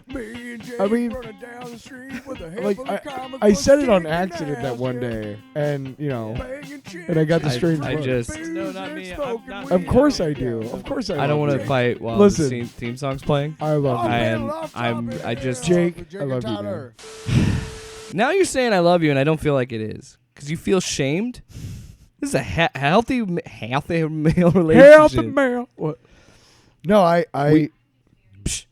Me and Jake I mean, running down the street with a like handful of comic I books said it on kicking accident that ass, one yeah. day, and Banging chicks and I got the and strange I look. just- booze No, not and me. I'm smoking not- weed. Of course I do. Of course I don't love want to you. fight while Listen. the theme song's playing. I love you. And I just- Jake, I love you, man. Now you're saying I love you, and I don't feel like it is. Because you feel shamed? This is a healthy male relationship. Healthy male. What? No, Psh,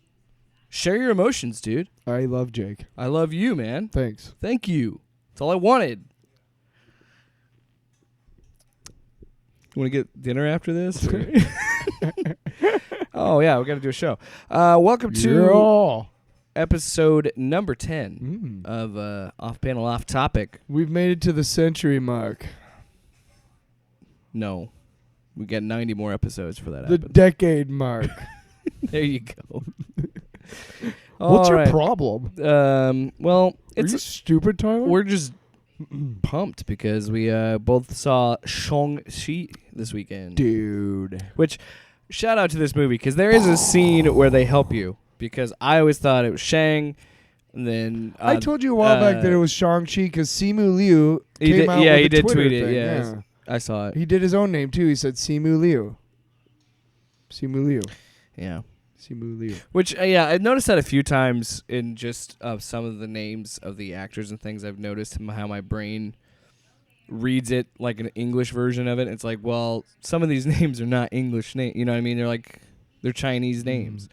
share your emotions, dude. I love Jake. I love you, man. Thanks. Thank you. That's all I wanted. You want to get dinner after this? or- Oh, yeah, we got to do a show. Welcome to episode number 10 of Off Panel Off Topic. We've made it to the century mark. No. We got 90 more episodes for that. The decade mark. There you go. What's All your right. problem? Well, Are you stupid, Tyler? we're just pumped because we both saw Shang-Chi this weekend. Dude. Which, shout out to this movie because there is a scene where they help you because I always thought it was Shang, and then I told you a while back that it was Shang-Chi because Simu Liu he came did, out yeah, with he a did Twitter tweet it. thing. Yeah, I saw it. He did his own name, too. He said Simu Liu. Simu Liu. Yeah. Simu Liu. Which, yeah, I've noticed that a few times in just some of the names of the actors and things. I've noticed how my brain reads it like an English version of it. It's like, well, some of these names are not English names. You know what I mean? They're Chinese names.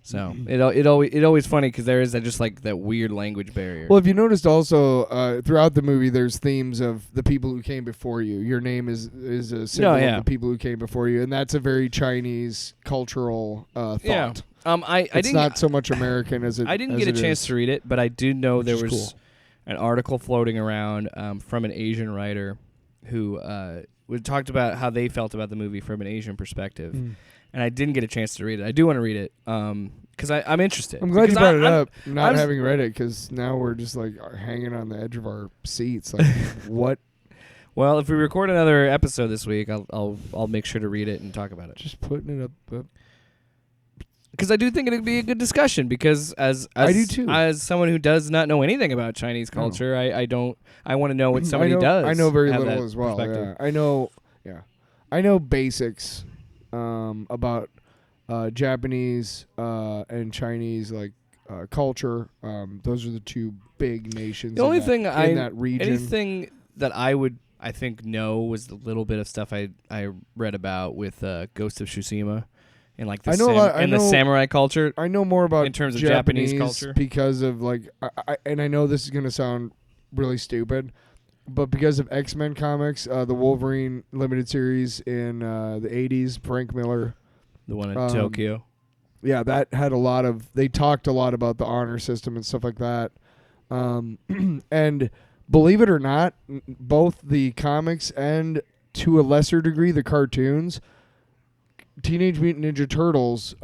So it always funny because there is just like that weird language barrier. Well, if you noticed also, throughout the movie, there's themes of the people who came before you. Your name is a symbol of the people who came before you, and that's a very Chinese cultural thought. Yeah. It's not so much American as it. I didn't get a chance to read it, but I do know there was an article floating around from an Asian writer who talked about how they felt about the movie from an Asian perspective. And I didn't get a chance to read it. I do want to read it because I'm interested. I'm glad you brought it up, not having read it, because now we're just like hanging on the edge of our seats. Like, what? Well, if we record another episode this week, I'll make sure to read it and talk about it. Just putting it up. Because I do think it'd be a good discussion. Because as I do too. As someone who does not know anything about Chinese culture, I want to know what somebody does. I know very have little that as well. perspective. Yeah. I know basics about Japanese and Chinese culture. Those are the two big nations. The only thing in that region. anything that I think know was the little bit of stuff I read about with Ghost of Tsushima and like the samurai culture. I know more about in terms of Japanese culture because of and I know this is gonna sound really stupid, but because of X-Men comics, the Wolverine limited series in the 80s, Frank Miller. The one in Tokyo. Yeah, that had they talked a lot about the honor system and stuff like that. And believe it or not, both the comics and to a lesser degree the cartoons, Teenage Mutant Ninja Turtles,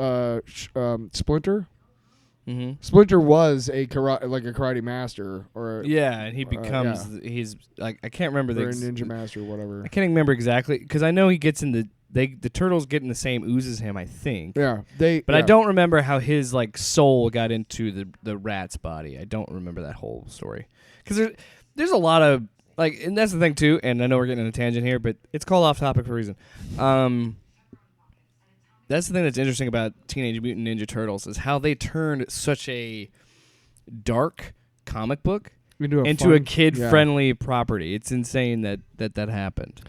Splinter. Mm-hmm. Splinter was a karate master, and he becomes he's like I can't remember a ninja master or whatever. I can't remember exactly because I know he gets in the turtles get in the same ooze as him, I think. Yeah, I don't remember how his soul got into the rat's body. I don't remember that whole story because there's a lot of and that's the thing too. And I know we're getting on a tangent here, but it's called Off Topic for a reason. That's the thing that's interesting about Teenage Mutant Ninja Turtles is how they turned such a dark comic book into a kid-friendly property. It's insane that happened.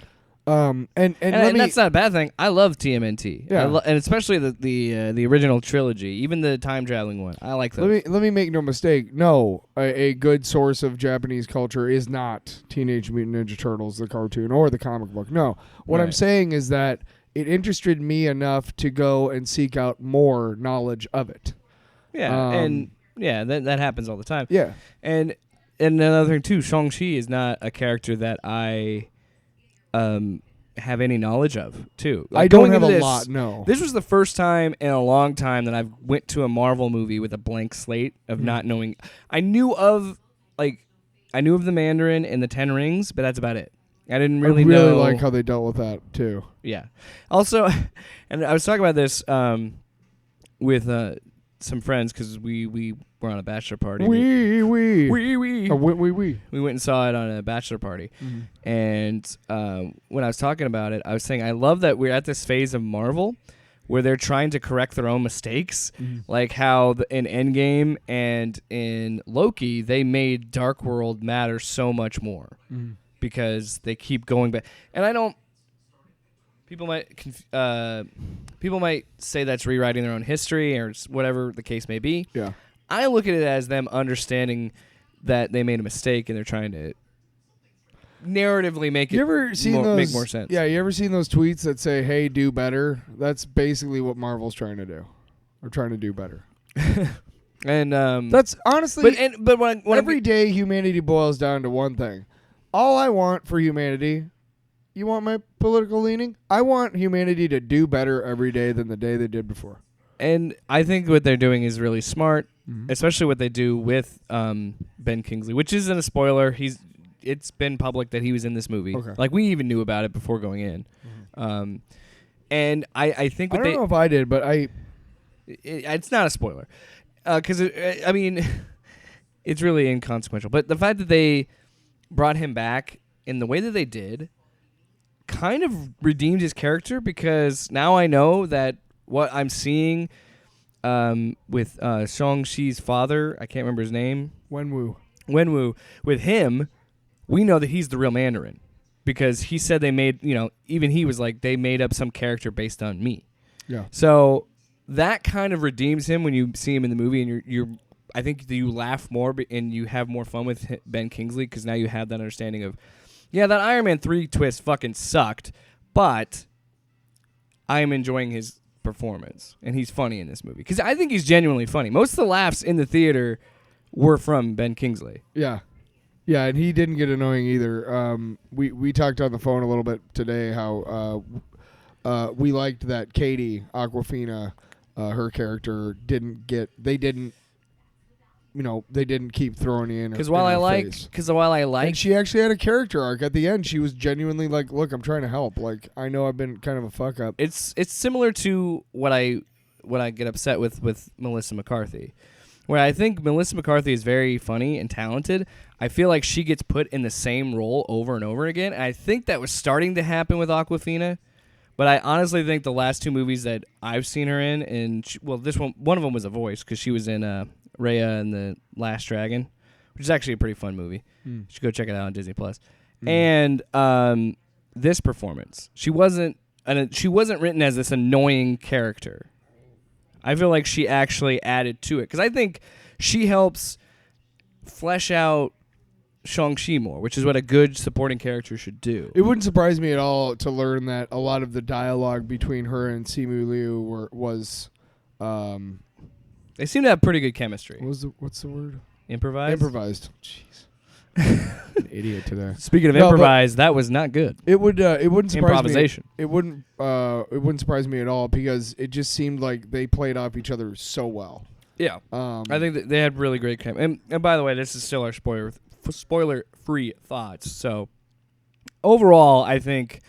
And that's not a bad thing. I love TMNT. Yeah. And especially the original trilogy, even the time traveling one. I like those. Let me make no mistake. No, a good source of Japanese culture is not Teenage Mutant Ninja Turtles, the cartoon or the comic book. No, what I'm saying is that it interested me enough to go and seek out more knowledge of it. Yeah, that happens all the time. Yeah, and another thing too, Shang-Chi is not a character that I have any knowledge of too. I don't have a lot. No, this was the first time in a long time that I went to a Marvel movie with a blank slate of not knowing. I knew of the Mandarin and the Ten Rings, but that's about it. I didn't really know. I really like how they dealt with that too. Yeah. Also, and I was talking about this with some friends because we were on a bachelor party. We. we We. we went and saw it on a bachelor party. Mm-hmm. And when I was talking about it, I was saying I love that we're at this phase of Marvel where they're trying to correct their own mistakes, like how in Endgame and in Loki they made Dark World matter so much more because they keep going back. And I don't. People might say that's rewriting their own history or whatever the case may be. Yeah. I look at it as them understanding that they made a mistake and they're trying to narratively make it make more sense. Yeah, you ever seen those tweets that say, "Hey, do better"? That's basically what Marvel's trying to do. They're trying to do better. And that's honestly, but when every day humanity boils down to one thing. All I want for humanity. You want my political leaning? I want humanity to do better every day than the day they did before. And I think what they're doing is really smart, especially what they do with Ben Kingsley, which isn't a spoiler. It's been public that he was in this movie. Okay. Like, we even knew about it before going in. And I think I don't know if I did, but it's not a spoiler. Because, I mean, it's really inconsequential. But the fact that they brought him back in the way that they did kind of redeemed his character, because now I know that what I'm seeing with Shang-Chi's father, I can't remember his name. Wenwu. With him, we know that he's the real Mandarin, because he said they made, even he was like, they made up some character based on me. Yeah. So that kind of redeems him when you see him in the movie, and you're I think that you laugh more and you have more fun with Ben Kingsley, because now you have that understanding of, yeah, that Iron Man 3 twist fucking sucked, but I am enjoying his performance, and he's funny in this movie. Because I think he's genuinely funny. Most of the laughs in the theater were from Ben Kingsley. Yeah. Yeah, and he didn't get annoying either. We talked on the phone a little bit today how we liked that Katie Aquafina, her character, didn't keep throwing you in. Because while I like, and she actually had a character arc at the end. She was genuinely like, "Look, I'm trying to help. Like, I know I've been kind of a fuck up." It's similar to what I get upset with Melissa McCarthy, where I think Melissa McCarthy is very funny and talented. I feel like she gets put in the same role over and over again. And I think that was starting to happen with Aquafina, but I honestly think the last two movies that I've seen her in, and one of them was a voice, because she was in Raya and the Last Dragon, which is actually a pretty fun movie. You should go check it out on Disney Plus. And this performance, she wasn't written as this annoying character. I feel like she actually added to it, because I think she helps flesh out Shang-Chi more, which is what a good supporting character should do. It wouldn't surprise me at all to learn that a lot of the dialogue between her and Simu Liu was they seem to have pretty good chemistry. What's the word? Improvised. Jeez. An idiot today. Speaking of improvised, that was not good. It wouldn't surprise improvisation. Me. It wouldn't surprise me at all, because it just seemed like they played off each other so well. Yeah. I think that they had really great chemistry. And by the way, this is still our spoiler-free thoughts. So overall, I think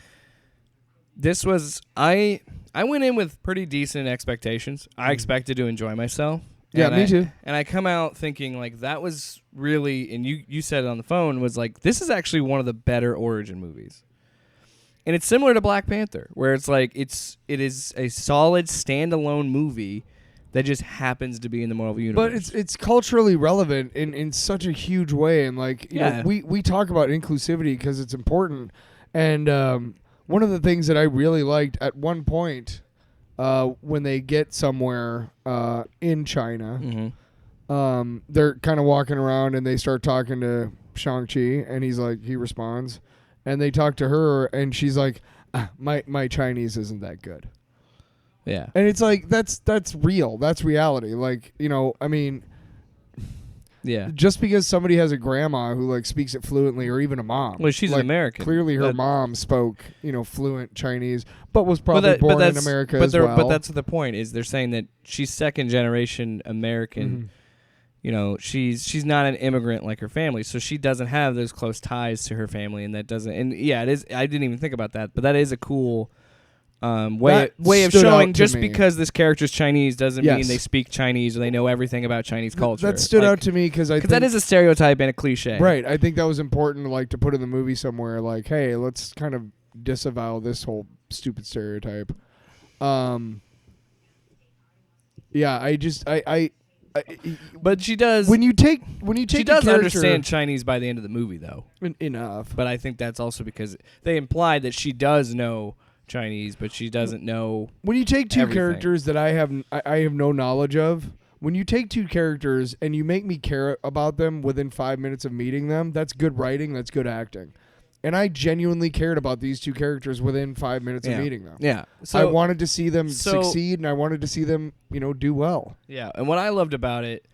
this was I went in with pretty decent expectations. I expected to enjoy myself. Yeah, me too. And I come out thinking, like, that was really, and you said it on the phone, was like, this is actually one of the better origin movies. And it's similar to Black Panther, where it's like it is a solid standalone movie that just happens to be in the Marvel universe. But it's culturally relevant in such a huge way, and like you know, we talk about inclusivity because it's important. And one of the things that I really liked at one point, when they get somewhere in China, they're kind of walking around and they start talking to Shang-Chi, and he responds, and they talk to her, and she's like, my Chinese isn't that good. Yeah. And it's like, that's real. That's reality. Like, you know, I mean, yeah. Just because somebody has a grandma who like speaks it fluently, or even a mom. Well, she's like, an American. Clearly her mom spoke, fluent Chinese, but was probably born in America as well. But that's the point, is they're saying that she's second generation American. Mm-hmm. You know, she's not an immigrant like her family, so she doesn't have those close ties to her family, and that doesn't. And yeah, it is. I didn't even think about that, but that is a cool way of stood showing out to just me. because this character's Chinese doesn't mean Yes. they speak Chinese or they know everything about Chinese culture. That stood out to me because I think that is a stereotype and a cliche. right. I think that was important, like to put in the movie somewhere. Like, hey, let's kind of disavow this whole stupid stereotype. Yeah, But she does. when you take she a does character- understand Chinese by the end of the movie, though. enough. But I think that's also because they implied that she does know Chinese, but she doesn't know. When you take two everything. characters that I have no knowledge of, when you take two characters and you make me care about them within 5 minutes of meeting them, that's good writing, that's good acting. And I genuinely cared about these two characters within 5 minutes of meeting them. Yeah. I wanted to see them succeed, and I wanted to see them, do well. Yeah, and what I loved about it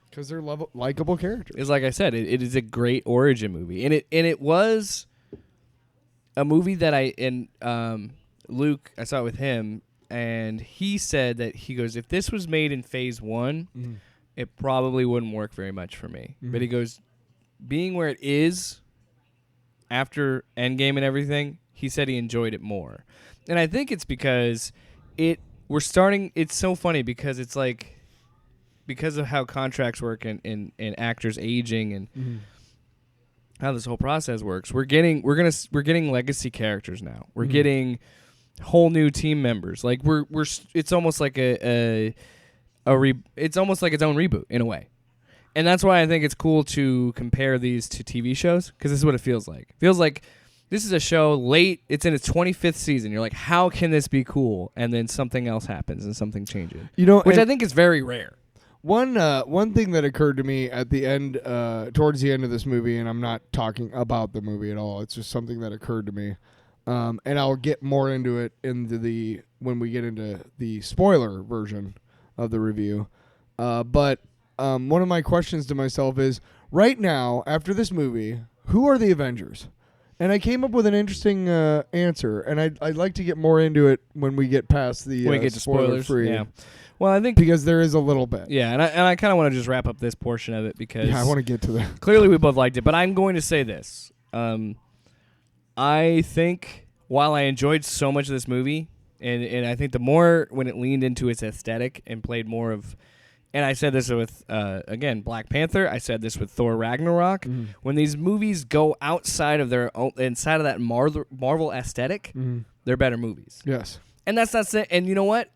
Because they're likable characters. is, like I said, it is a great origin movie, and it was a movie that Luke, I saw it with him, and he said that he goes, if this was made in phase 1, it probably wouldn't work very much for me. But he goes, being where it is after Endgame and everything, he said he enjoyed it more. And I think it's because it's so funny because it's like, because of how contracts work and actors aging and how this whole process works, we're getting legacy characters now. We're getting whole new team members. Like it's almost like it's almost like its own reboot in a way. And that's why I think it's cool to compare these to TV shows, because this is what it feels like. It feels like this is a show late. It's in its 25th season. You're like, how can this be cool? And then something else happens and something changes. Which I think is very rare. One thing that occurred to me at the end, towards the end of this movie, and I'm not talking about the movie at all. It's just something that occurred to me, and I'll get more into it when we get into the spoiler version of the review. But one of my questions to myself is, right now, after this movie, who are the Avengers? And I came up with an interesting answer, and I'd like to get more into it when we get past the When we get to spoilers. free. Yeah. Well, I think because there is a little bit. Yeah, and I kind of want to just wrap up this portion of it because I want to get to that. Clearly, we both liked it, but I'm going to say this: I think while I enjoyed so much of this movie, and I think the more when it leaned into its aesthetic and played more of, and I said this with again Black Panther, I said this with Thor Ragnarok. When these movies go outside of their own, inside of that Marvel aesthetic, they're better movies. Yes, and that's not saying. And you know what?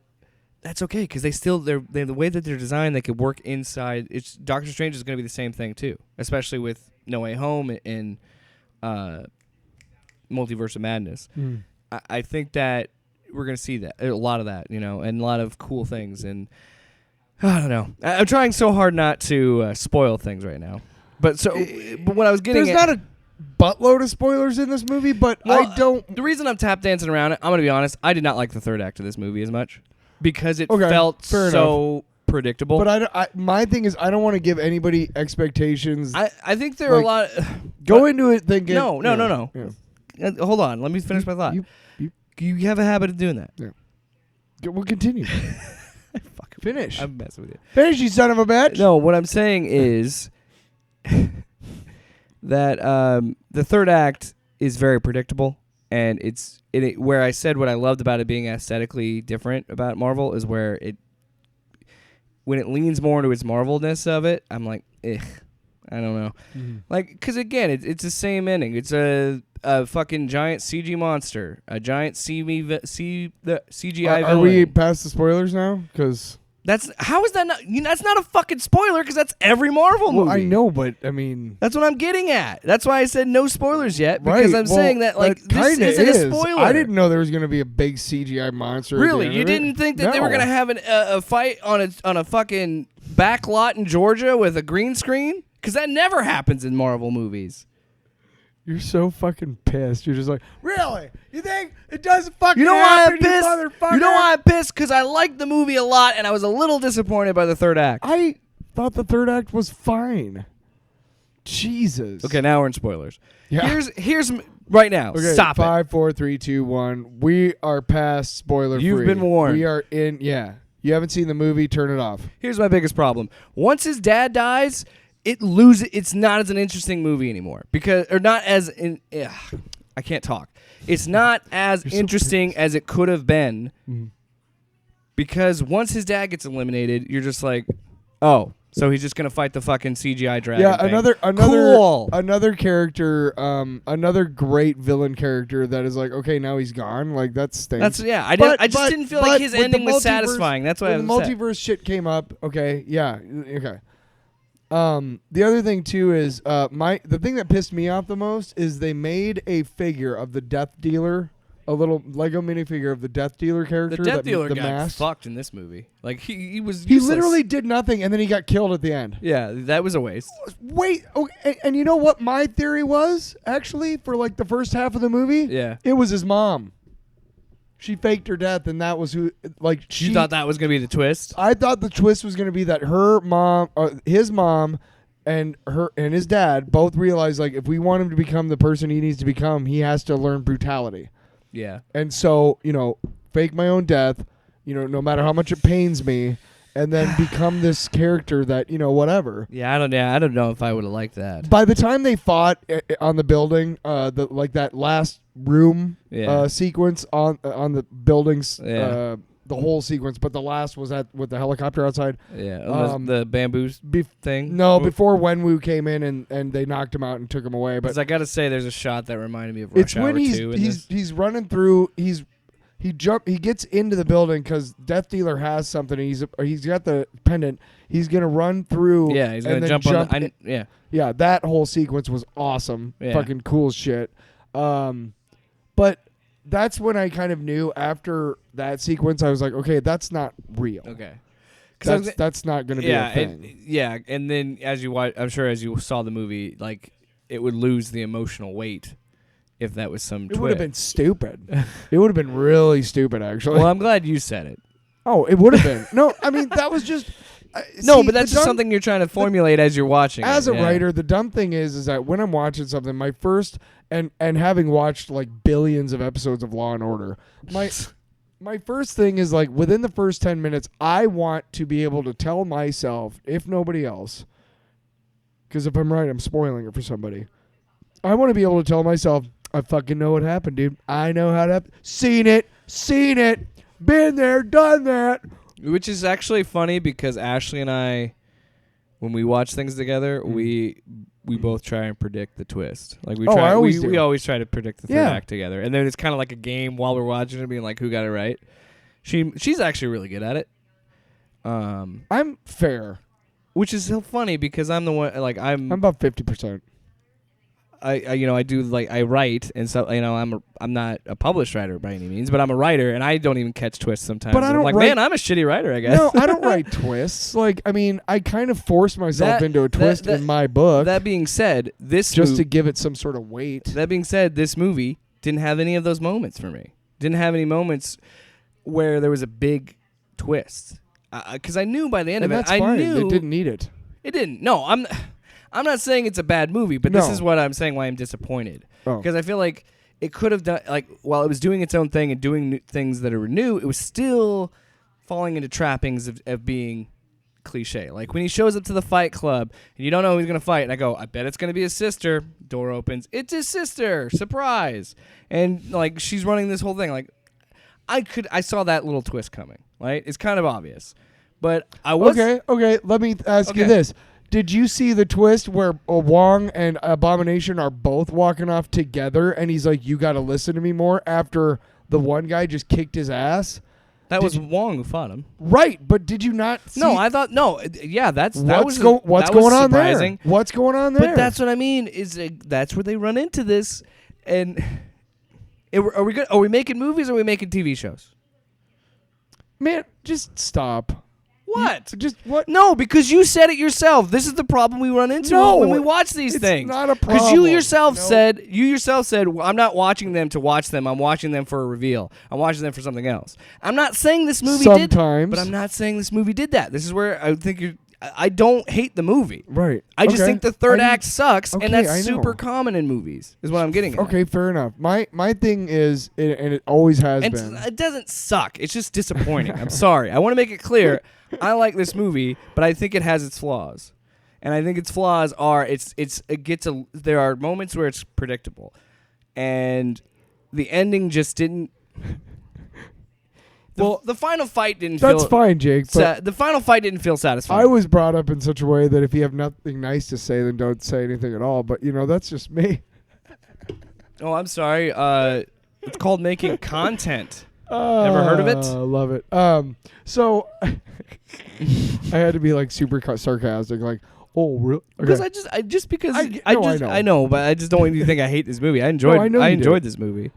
That's okay, because they're the way that they're designed, they could work inside. Doctor Strange is going to be the same thing too, especially with No Way Home and Multiverse of Madness. I think that we're going to see that a lot of that, and a lot of cool things. And I don't know. I'm trying so hard not to spoil things right now. But what I was getting, there's not a buttload of spoilers in this movie, but well, I don't. The reason I'm tap dancing around it, I'm going to be honest. I did not like the third act of this movie as much. Because it felt so predictable. But my thing is, I don't want to give anybody expectations. I think there are a lot. Go into it thinking. No. Yeah. Hold on. Let me finish my thought. You have a habit of doing that. Yeah. We'll continue. Finish. I'm messing with you. Finish, you son of a bitch. No, what I'm saying is that the third act is very predictable. And it's where I said what I loved about it being aesthetically different about Marvel is where when it leans more into its Marvel-ness of it, I'm like, I don't know. Like, because again, it's the same ending. It's a fucking giant CG monster, a giant CGI villain. Are we past the spoilers now? Because how is that not? That's not a fucking spoiler because that's every Marvel movie. I know, but I mean, that's what I'm getting at. That's why I said no spoilers yet because I'm saying that this isn't a spoiler. I didn't know there was going to be a big CGI monster. Really, you didn't think that they were going to have a fight on a fucking back lot in Georgia with a green screen? Because that never happens in Marvel movies. You're so fucking pissed. You're just like, really? You think it doesn't fucking happen? You know why I'm pissed? You know why I'm pissed? Because I liked the movie a lot, and I was a little disappointed by the third act. I thought the third act was fine. Jesus. Okay, now we're in spoilers. Yeah. Here's right now. Okay, Stop 5, 4, 3, 2, 1. We are past spoiler free. You've been warned. We are in. Yeah. You haven't seen the movie? Turn it off. Here's my biggest problem. Once his dad dies, it's not as an interesting movie anymore I can't talk. It's not as interesting as it could have been because once his dad gets eliminated, you're just like, oh, so he's just gonna fight the fucking CGI dragon. Yeah, thing. another another character, another great villain character that is like, okay, now he's gone. Like that stinks. I just didn't feel like his ending was satisfying. That's why I was the upset. multiverse shit came up. Okay, yeah, okay. The other thing too is the thing that pissed me off the most is they made a figure of the Death Dealer, a little Lego minifigure of the Death Dealer character. The Death Dealer the got mask. fucked in this movie. Like he was. He useless. literally did nothing, and then he got killed at the end. Yeah, that was a waste. Wait, okay, and you know what my theory was actually for like the first half of the movie? Yeah, it was his mom. She faked her death, and that was who. Like you thought that was gonna be the twist. I thought the twist was gonna be that her mom, his mom, and his dad both realized like if we want him to become the person he needs to become, he has to learn brutality. Yeah, and so fake my own death, no matter how much it pains me, and then become this character that whatever. Yeah, I don't know if I would have liked that. By the time they fought on the building, that last room sequence on the buildings, the whole sequence, but the last was with the helicopter outside. Yeah, the bamboo thing. No, before Wenwu came in and they knocked him out and took him away. But I got to say, there's a shot that reminded me of Rush Hour 2. He's running through. He gets into the building because Death Dealer has something. He's got the pendant. He's gonna run through. Yeah, he's gonna jump on. Yeah, that whole sequence was awesome. Yeah. Fucking cool shit. But that's when I kind of knew after that sequence, I was like, okay, that's not real. Okay. That's not going to be a thing. And then as you watch, I'm sure as you saw the movie, like it would lose the emotional weight if that was some. It would have been stupid. It would have been really stupid, actually. Well, I'm glad you said it. Oh, it would have been. No, I mean that was just. No, but that's just something you're trying to formulate as you're watching. As a writer, the dumb thing is that when I'm watching something, my first and having watched like billions of episodes of Law and Order, my first thing is like within the first 10 minutes, I want to be able to tell myself, if nobody else, because if I'm right, I'm spoiling it for somebody. I want to be able to tell myself, I fucking know what happened, dude. I know how to happen. Seen it, been there, done that. Which is actually funny because Ashley and I, when we watch things together, we both try and predict the twist. Like we always try to predict the third act together, and then it's kind of like a game while we're watching it, being like, "Who got it right?" She's actually really good at it. I'm fair, which is so funny because I'm the one like I'm about 50%. I write, and so I'm not a published writer by any means, but I'm a writer, and I don't even catch twists sometimes. But I don't man, I'm a shitty writer, I guess. No, I don't write twists. Like, I mean, I kind of force myself into a twist in my book. That being said, to give it some sort of weight. That being said, this movie didn't have any of those moments for me. Didn't have any moments where there was a big twist. Because I knew by the end of it, I knew it didn't need it. It didn't. No, I'm not saying it's a bad movie, but this is what I'm saying why I'm disappointed. Because I feel like it could have done, like, while it was doing its own thing and doing things that are new, it was still falling into trappings of being cliche. Like when he shows up to the fight club and you don't know who he's going to fight, and I go, I bet it's going to be his sister. Door opens. It's his sister. Surprise. And like she's running this whole thing. Like I saw that little twist coming, right? It's kind of obvious. But I was... Okay. Let me ask you this. Did you see the twist where Wong and Abomination are both walking off together and he's like, you got to listen to me more after the one guy just kicked his ass? That was Wong who fought him. Right, but did you not see? No, I thought, no. Yeah, what's going on there? What's going on there? But that's what I mean, that's where they run into this. And are we good? Are we making movies or are we making TV shows? Man, just stop. What? What? No, because you said it yourself. This is the problem we run into when we watch these things. It's not a problem. Because you yourself said, well, I'm not watching them to watch them. I'm watching them for a reveal. I'm watching them for something else. I'm not saying this movie did, but I'm not saying this movie did that. This is where I think I don't hate the movie. Right. I just think the third act sucks, and that's super common in movies, is what I'm getting at. Okay, fair enough. My thing is, and it always has been. It doesn't suck. It's just disappointing. I'm sorry. I want to make it clear. I like this movie, but I think it has its flaws. And I think its flaws are there are moments where it's predictable. and the ending just didn't. Well, The final fight didn't That's feel. fine, Jake. But The final fight didn't feel satisfying. I was brought up in such a way that if you have nothing nice to say, then don't say anything at all. But that's just me. Oh, I'm sorry. It's called making content. Ever heard of it? Love it. So I had to be like super sarcastic, like, oh, really? Because Okay. I know, but I just don't want you to think I hate this movie. I enjoyed. I know I you enjoyed do. this movie.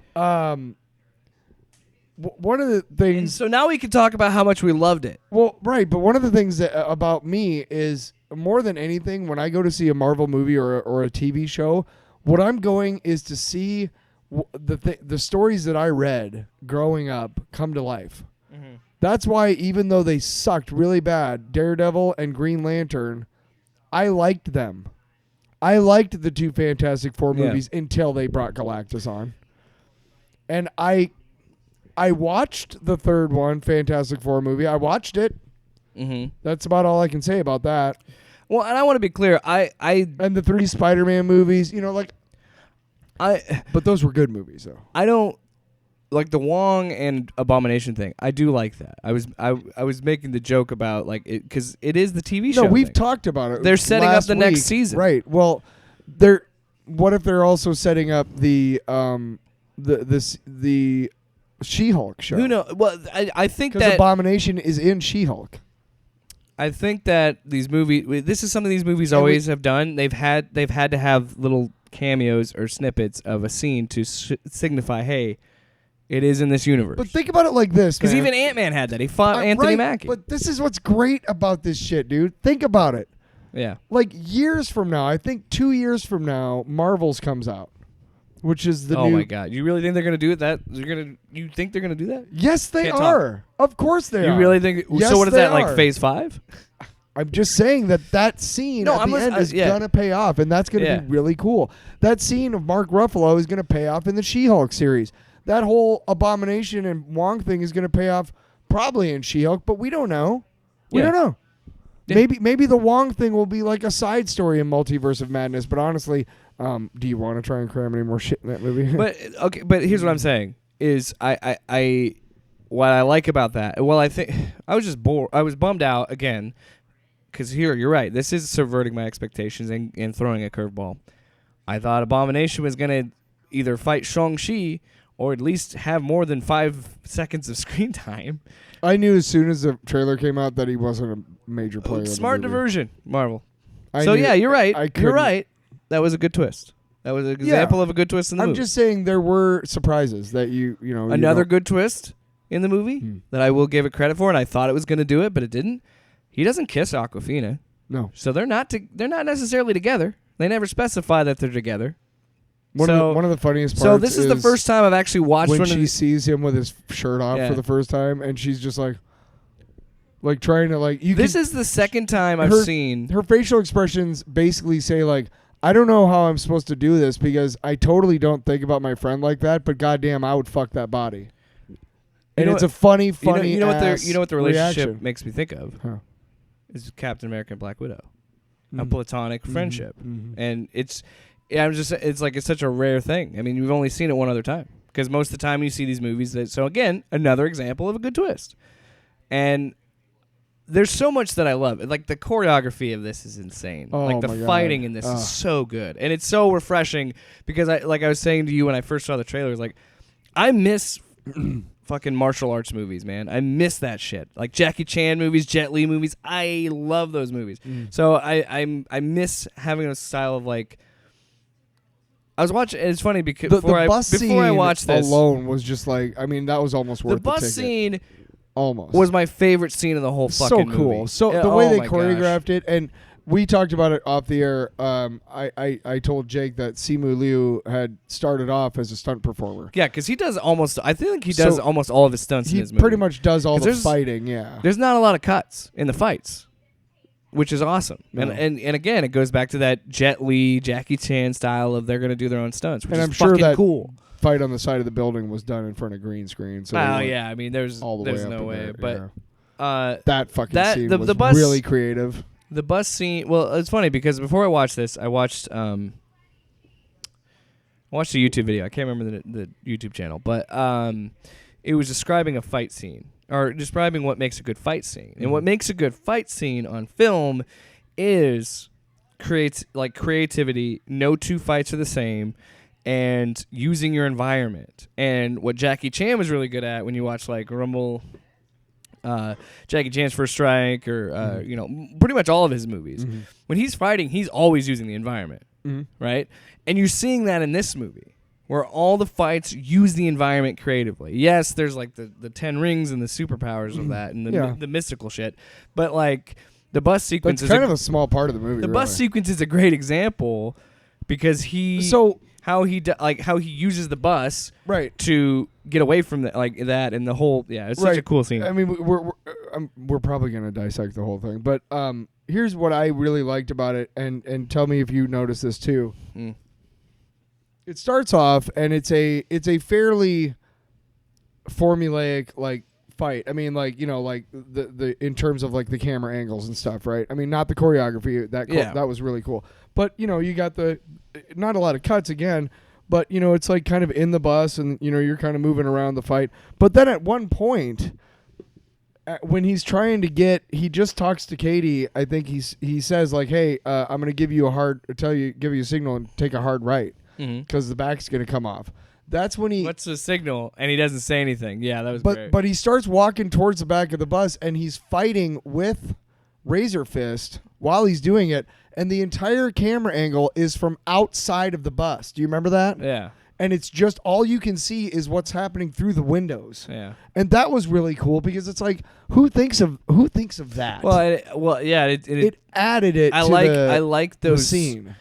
One of the And things. so now we can talk about how much we loved it. Well, right, but one of the things that about me is more than anything, when I go to see a Marvel movie or a TV show, what I'm going is to see the stories that I read growing up come to life. Mm-hmm. That's why, even though they sucked really bad, Daredevil and Green Lantern, I liked them. I liked the two Fantastic Four movies until they brought Galactus on. And I watched the third one, Fantastic Four movie. I watched it. Mm-hmm. That's about all I can say about that. Well, and I want to be clear. And the 3 Spider-Man movies, but those were good movies, though. I don't like the Wong and Abomination thing. I do like that. I was making the joke about like it because it is the TV show. No, we've thing. talked about it. They're setting up last the next week. season. Right. Well, what if they're also setting up the She-Hulk show? Who knows? Well, I think Because that Abomination is in She-Hulk. I think that these movies. This is something these movies always have done. They've had to have little cameos or snippets of a scene to signify, hey, it is in this universe. But think about it like this, because man. even Ant-Man had that. He fought Anthony right, Mackie. But this is what's great about this shit, dude. Think about it. Yeah. Like years from now, I think 2 years from now, Marvel's comes out, which is the new. Oh my God! You really think they're gonna do it? You think they're gonna do that? Yes, they Can't are. Of course they are. You really think? Yes, so what is they that are. like? Phase 5? I'm just saying that scene No, at I'm the end is yeah. gonna pay off, and that's gonna be really cool. That scene of Mark Ruffalo is gonna pay off in the She-Hulk series. That whole Abomination and Wong thing is gonna pay off probably in She-Hulk, but we don't know. We don't know. Yeah. Maybe the Wong thing will be like a side story in Multiverse of Madness. But honestly, do you want to try and cram any more shit in that movie? But okay, but here's what I'm saying is I what I like about that. Well, I think I was just bored. I was bummed out again because you're right. This is subverting my expectations and throwing a curveball. I thought Abomination was gonna either fight Shang-Chi or at least have more than 5 seconds of screen time. I knew as soon as the trailer came out that he wasn't a major player. Smart in the movie. diversion, Marvel. I So knew- yeah, you're right. I You're couldn't- right. That was a good twist. That was an example of a good twist in the I'm movie. just saying there were surprises that you know. Another good twist in the movie that I will give it credit for, and I thought it was going to do it, but it didn't. He doesn't kiss Aquafina, No. so they're not necessarily together. They never specify that they're together. One of the funniest parts. So this is the first time I've actually watched when one of she these. sees him with his shirt off Yeah. for the first time, and she's just like trying to like. This is the second time I've seen. her facial expressions basically say like, I don't know how I'm supposed to do this because I totally don't think about my friend like that, but goddamn, I would fuck that body. And know it's what- a funny you know what ass the relationship reaction. makes me think of Huh. is Captain America and Black Widow, a Mhm. platonic Mhm. friendship, Mhm. and it's such a rare thing. I mean, we've only seen it one other time because most of the time you see these movies so again, another example of a good twist, and. There's so much that I love. Like the choreography of this is insane. Oh like the my God. fighting in this is so good, and it's so refreshing because I was saying to you when I first saw the trailers, like I miss fucking martial arts movies, man. I miss that shit. Like Jackie Chan movies, Jet Li movies. I love those movies. So I miss having a style of like. I was watching. It's funny because The bus before I scene watched this alone was just like, I mean, that was almost worth the bus ticket. scene Almost was my favorite scene of the whole fucking so cool. movie. So Yeah, the way oh they my choreographed gosh. it, and we talked about it off the air. I told Jake that Simu Liu had started off as a stunt performer. Yeah, because he does almost. I think he does So almost all of his stunts in He his movie. pretty much does all 'Cause the there's- fighting. Yeah, There's not a lot of cuts in the fights, which is awesome. No. And again, it goes back to that Jet Li, Jackie Chan style of they're going to do their own stunts, which and is I'm sure fucking that cool. fight on the side of the building was done in front of green screen. So they Oh went yeah, I mean there's all the way up no in way, there, but yeah. That fucking that- scene the was bus- really creative. the bus scene. Well, it's funny because before I watched this, I watched I watched a YouTube video. I can't remember the YouTube channel, but it was describing a fight scene or describing what makes a good fight scene. And what makes a good fight scene on film is creates like creativity. No two fights are the same, and using your environment. And what Jackie Chan was really good at when you watch like Rumble, Jackie Chan's First Strike, or you know, pretty much all of his movies. When he's fighting, he's always using the environment, right? And you're seeing that in this movie, where all the fights use the environment creatively. Yes, there's like the 10 rings and the superpowers of that, and the mystical shit, but like the bus sequence That's is kind of a small part of the movie. the bus sequence is a great example because how he uses the bus to get away from that and the whole it's such a cool scene. I mean, we're probably gonna dissect the whole thing, but here's what I really liked about it, and tell me if you notice this too. It starts off and it's a fairly formulaic like fight. I mean, like, you know, like the in terms of like the camera angles and stuff, right? I mean, not the choreography, that was really cool, but you know, you got not a lot of cuts again, but you know, it's like kind of in the bus, and you know, you're kind of moving around the fight. But then at one point, when he's trying to he just talks to Katie. I think he says like, "Hey, I'm gonna give you give you a signal and take a hard right because the back's gonna come off." That's when what's the signal? And he doesn't say anything. Yeah, that was great. But he starts walking towards the back of the bus, and he's fighting with Razor Fist while he's doing it, and the entire camera angle is from outside of the bus. Do you remember that? Yeah. And it's just all you can see is what's happening through the windows. Yeah. And that was really cool because it's like, who thinks of that? Well, it added it. I like those scene.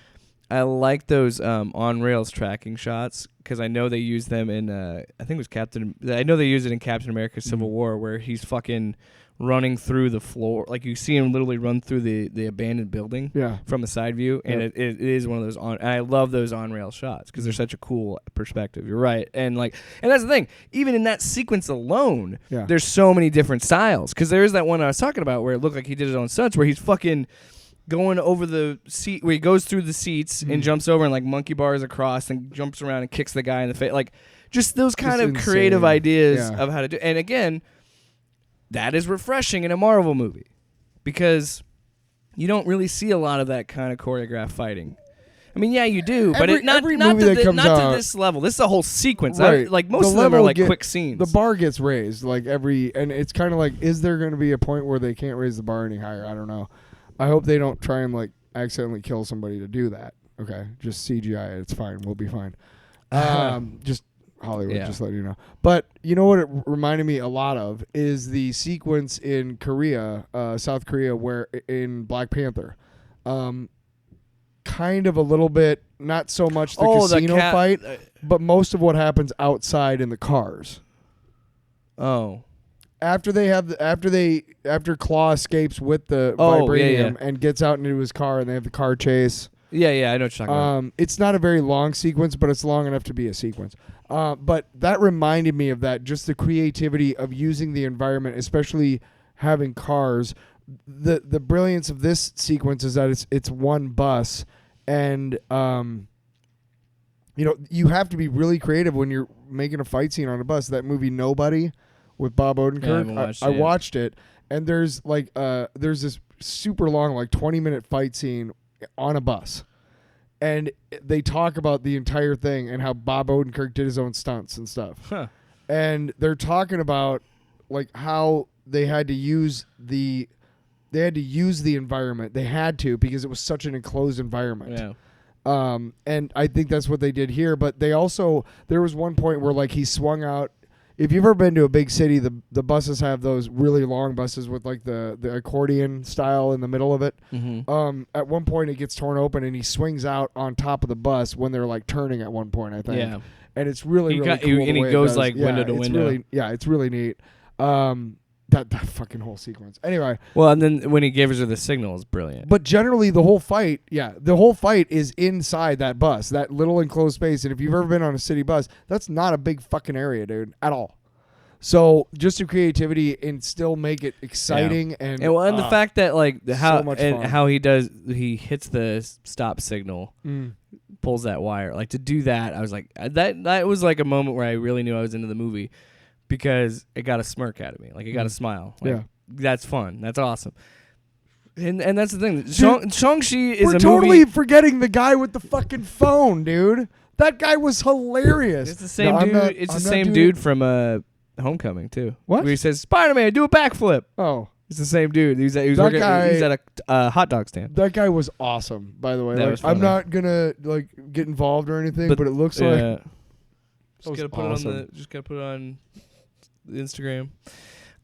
I like those on rails tracking shots because I know they use them in I think it was I know they use it in Captain America: Civil War, where he's fucking running through the floor, like you see him literally run through the abandoned building from a side view, and it is one of those and I love those on rail shots because they're such a cool perspective. You're right, and that's the thing. Even in that sequence alone, there's so many different styles because there is that one I was talking about where it looked like he did it on stunts, where he's fucking going over the seat, where he goes through the seats and jumps over and like monkey bars across and jumps around and kicks the guy in the face. Like just those kind of creative ideas of how to do. And again, that is refreshing in a Marvel movie because you don't really see a lot of that kind of choreographed fighting. I mean, yeah, you do, but not to this level. This is a whole sequence. Right. Most of them are like quick scenes. The bar gets raised and it's kind of like, is there going to be a point where they can't raise the bar any higher? I don't know. I hope they don't try and like accidentally kill somebody to do that. Okay, just CGI it. It's fine. We'll be fine. Just Hollywood, just letting you know. But you know what it reminded me a lot of is the sequence in Korea, South Korea, where in Black Panther, kind of a little bit, not so much the casino fight, but most of what happens outside in the cars. Oh. After Claw escapes with the vibranium and gets out into his car, and they have the car chase. Yeah, I know what you're talking about. It's not a very long sequence, but it's long enough to be a sequence. But that reminded me of that, just the creativity of using the environment, especially having cars. The brilliance of this sequence is that it's one bus, and you know, you have to be really creative when you're making a fight scene on a bus. That movie Nobody with Bob Odenkirk, I watched it, and there's this super long, like 20-minute fight scene on a bus, and they talk about the entire thing and how Bob Odenkirk did his own stunts and stuff. And they're talking about like how they had to use the environment. They had to because it was such an enclosed environment. And I think that's what they did here. But there was one point where like he swung out. If you've ever been to a big city, the buses have those really long buses with like the accordion style in the middle of it. At one point, it gets torn open, and he swings out on top of the bus when they're like turning at one point, I think. Yeah. And it's really cool. And he goes like window to window. It's really neat. That fucking whole sequence. Anyway. Well, and then when he gives her the signal is brilliant. But generally, the whole fight is inside that bus, that little enclosed space. And if you've ever been on a city bus, that's not a big fucking area, dude, at all. So just the creativity and still make it exciting and the fact that like how he hits the stop signal pulls that wire. Like, to do that, I was like, that was like a moment where I really knew I was into the movie, because it got a smirk out of me. Like, it got a smile. Like, Yeah. that's fun. That's awesome. And that's the thing. Shang-Chi is We're a totally movie. forgetting the guy with the fucking phone, dude. That guy was hilarious. It's the same No, I'm dude. not- It's I'm the not same doing dude from Homecoming too. What? Where he says, "Spider-Man, do a backflip." Oh, It's the same dude. He was That working. guy- He's at a hot dog stand. that guy was awesome. By the way, That like, was I'm funny. not gonna like get involved or anything, but it looks like Yeah. was Just gotta put awesome. it on just gotta put it on the Instagram.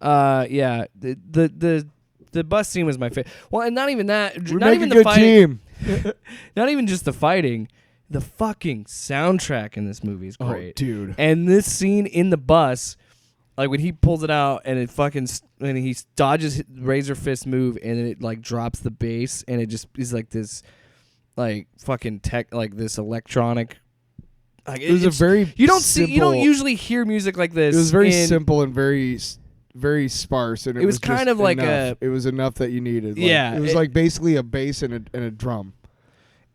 Yeah. The bus scene was my favorite. Well, and not even that. we Not make even a the good fighting. team. Not even just the fighting. The fucking soundtrack in this movie is great. Oh, dude. And this scene in the bus, like when he pulls it out and it fucking and he dodges Razor Fist move and it like drops the bass and it just is like this, like fucking tech, like this electronic. Like It was a very you don't simple, usually hear music like this. It was very in- simple and very sparse, and it was was kind just of like enough. It was enough that you needed. Like, Yeah, it was like basically a bass and a drum.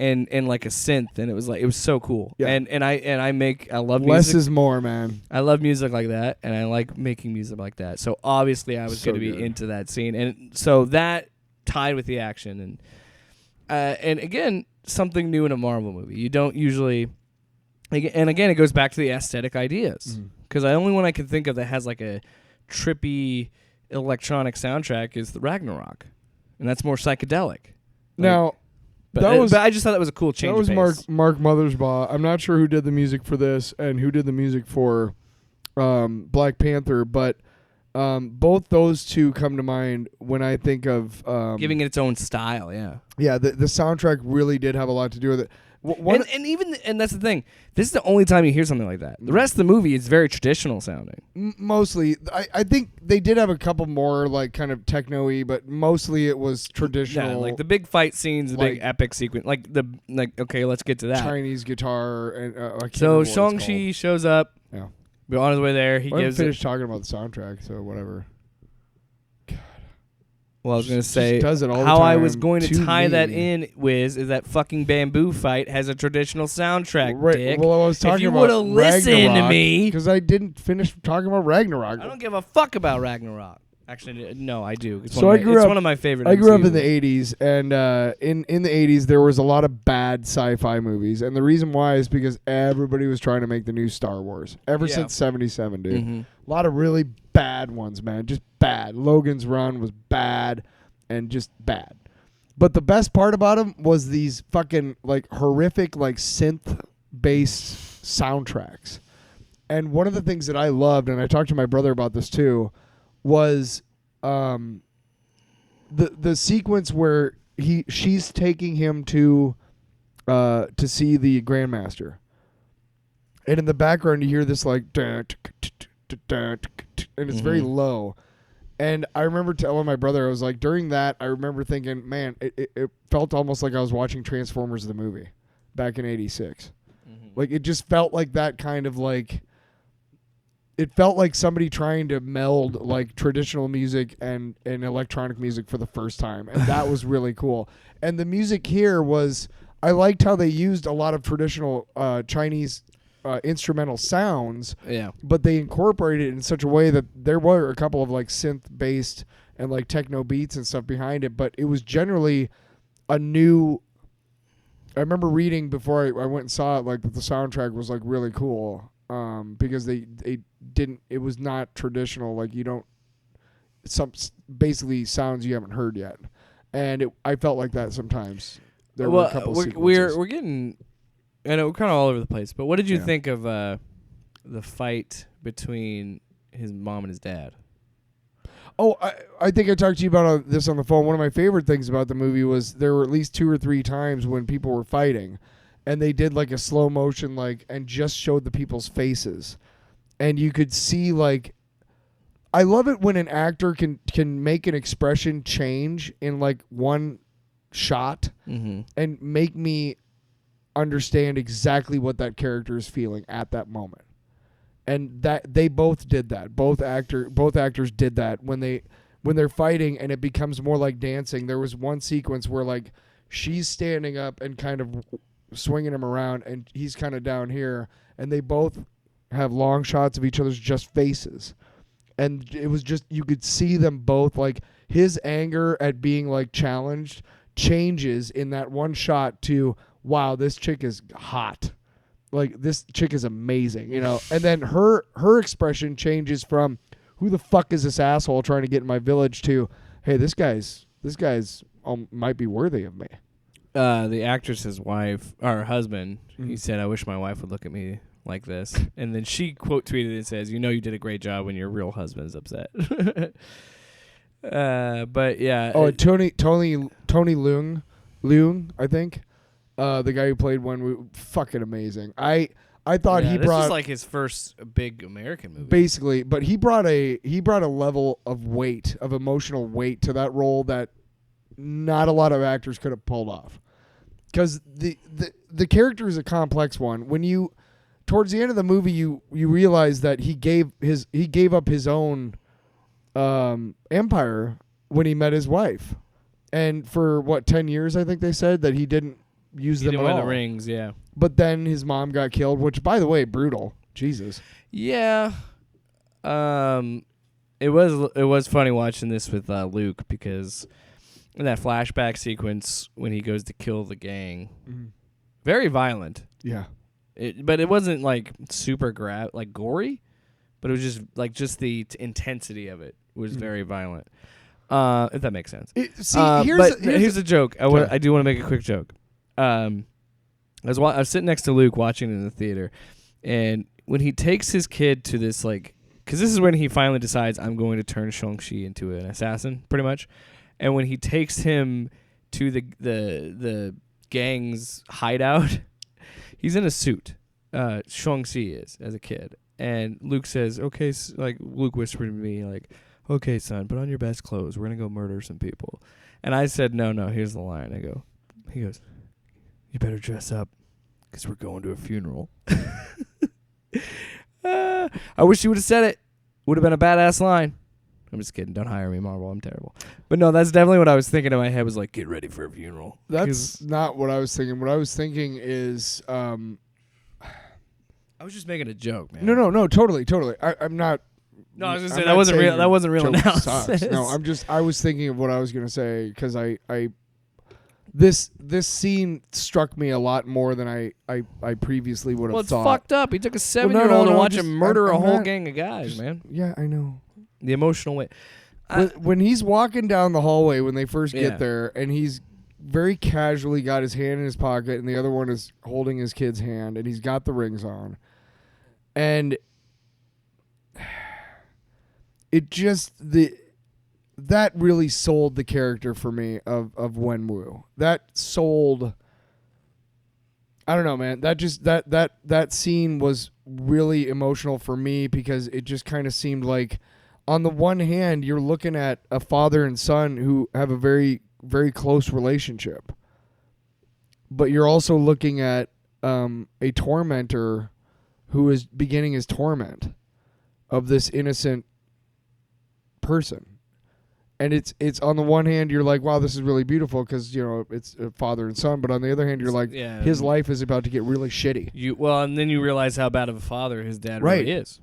and like a synth, and it was so cool. Yeah. And I love Less music. is more, man. I love music like that, and I like making music like that. So obviously, I was So going to be good. into that scene, and so that tied with the action, and again, something new in a Marvel movie. You don't usually, and again, it goes back to the aesthetic ideas, because the only one I can think of that has like a trippy electronic soundtrack is the Ragnarok, and that's more psychedelic. Now But, that was but I just thought that was a cool change. that was of pace. Mark Mothersbaugh. I'm not sure who did the music for this and who did the music for Black Panther, but both those two come to mind when I think of Giving it its own style, yeah. Yeah, the soundtrack really did have a lot to do with it. And that's the thing. This is the only time you hear something like that. The rest of the movie is very traditional sounding. Mostly, I think they did have a couple more like kind of techno-y, but mostly it was traditional. Yeah, like the big fight scenes, the big like- epic sequence, okay, let's get to that. Chinese guitar and I can't So remember what it's Shang-Chi shows up. Yeah. We're on his way there. He called. We haven't gives it. finished talking about the soundtrack, so whatever. Well, I was going to Just say does it all the how I was time going to to tie that me. in, Wiz, is that fucking bamboo fight has a traditional soundtrack, Right. dick. Well, I was talking if you about would have listened to me. because I didn't finish talking about Ragnarok. I don't give a fuck about Ragnarok. Actually, no, I do. It's So one I of grew it's up- one of my favorite. I grew up MCU in the movies. 80s, and in the 80s, there was a lot of bad sci-fi movies. And the reason why is because everybody was trying to make the new Star Wars ever Yeah. since 77, dude. Mhm. A lot of really bad ones, man. Just bad. Logan's Run was bad and just bad. But the best part about them was these fucking like horrific like synth-based soundtracks. And one of the things that I loved, and I talked to my brother about this too, was the sequence where she's taking him to see the Grandmaster, and in the background you hear this like and it's very low. And I remember telling my brother, I was like, during that, I remember thinking, man, it felt almost like I was watching Transformers the movie back in '86. Like it just felt like that kind of like. It felt like somebody trying to meld like traditional music and electronic music for the first time, and that was really cool. And the music here was, I liked how they used a lot of traditional Chinese instrumental sounds, Yeah. but they incorporated it in such a way that there were a couple of like synth based and like techno beats and stuff behind it, but it was generally a new. I remember reading before I went and saw it, like that the soundtrack was like really cool. Because they didn't, it was not traditional. Like you don't, basically sounds you haven't heard yet, and I felt like that sometimes. There were a couple sequences. we're getting, I know we're kind of all over the place. But what did you Yeah. think of the fight between his mom and his dad? Oh, I think I talked to you about this on the phone. One of my favorite things about the movie was there were at least 2 or 3 times when people were fighting, and they did like a slow motion, like, and just showed the people's faces, and you could see like. I love it when an actor can make an expression change in like one shot Mm-hmm. and make me understand exactly what that character is feeling at that moment. And that they both did that. Both actors did that when they're fighting and it becomes more like dancing. There was one sequence where like she's standing up and kind of swinging him around, and he's kind of down here, and they both have long shots of each other's just faces. And it was just, you could see them both, like, his anger at being, like, challenged changes in that one shot to, wow, this chick is hot. Like, this chick is amazing, you know? And then her expression changes from, who the fuck is this asshole trying to get in my village, to, hey, this guy's might be worthy of me. The actress's wife, or husband, he said, I wish my wife would look at me like this. And then she quote tweeted and says, you know you did a great job when your real husband's upset. But yeah. Oh, Tony Leung, I think. The guy who played fucking amazing. I thought he brought, this is like his first big American movie. Basically, but he brought a level of weight, of emotional weight to that role that not a lot of actors could have pulled off. Because the character is a complex one. When you, towards the end of the movie, you realize that he gave up his own empire when he met his wife, and for 10 years I think they said that he didn't use them at all. He didn't wear the rings, yeah. But then his mom got killed, which, by the way, brutal. Jesus. Yeah. It was funny watching this with Luke, because in that flashback sequence when he goes to kill the gang, very violent. Yeah. But it wasn't like super gory, but it was just the intensity of it was very violent. If that makes sense. Here's a joke. I do want to make a quick joke. I was sitting next to Luke watching it in the theater, and when he takes his kid to this, like, because this is when he finally decides, I'm going to turn Shang-Chi into an assassin, pretty much. And when he takes him to the gang's hideout, he's in a suit. Shang-Chi is, as a kid. And Luke says, okay, Luke whispered to me, like, okay, son, put on your best clothes. We're going to go murder some people. And I said, no, here's the line. He goes, you better dress up, because we're going to a funeral. I wish you would have said it. Would have been a badass line. I'm just kidding. Don't hire me, Marvel. I'm terrible. But no, that's definitely what I was thinking in my head, was like, get ready for a funeral. That's not what I was thinking. What I was thinking is... I was just making a joke, man. No, totally. I'm not... No, I was going to say, that wasn't real. That wasn't real analysis. No, I was thinking of what I was going to say, because this scene struck me a lot more than I previously would have thought. Well, it's fucked up. He took a 7-year-old to watch him murder a whole gang of guys, man. Yeah, I know. The emotional weight. When he's walking down the hallway when they first get there, and he's very casually got his hand in his pocket, and the other one is holding his kid's hand, and he's got the rings on. And it just... that really sold the character for me of Wenwu. That sold... I don't know, man. That scene was really emotional for me, because it just kind of seemed like, on the one hand, you're looking at a father and son who have a very, very close relationship, but you're also looking at a tormentor who is beginning his torment of this innocent person. And it's on the one hand, you're like, wow, this is really beautiful, because, you know, it's a father and son. But on the other hand, you're like, his life is about to get really shitty. And then you realize how bad of a father his dad really is.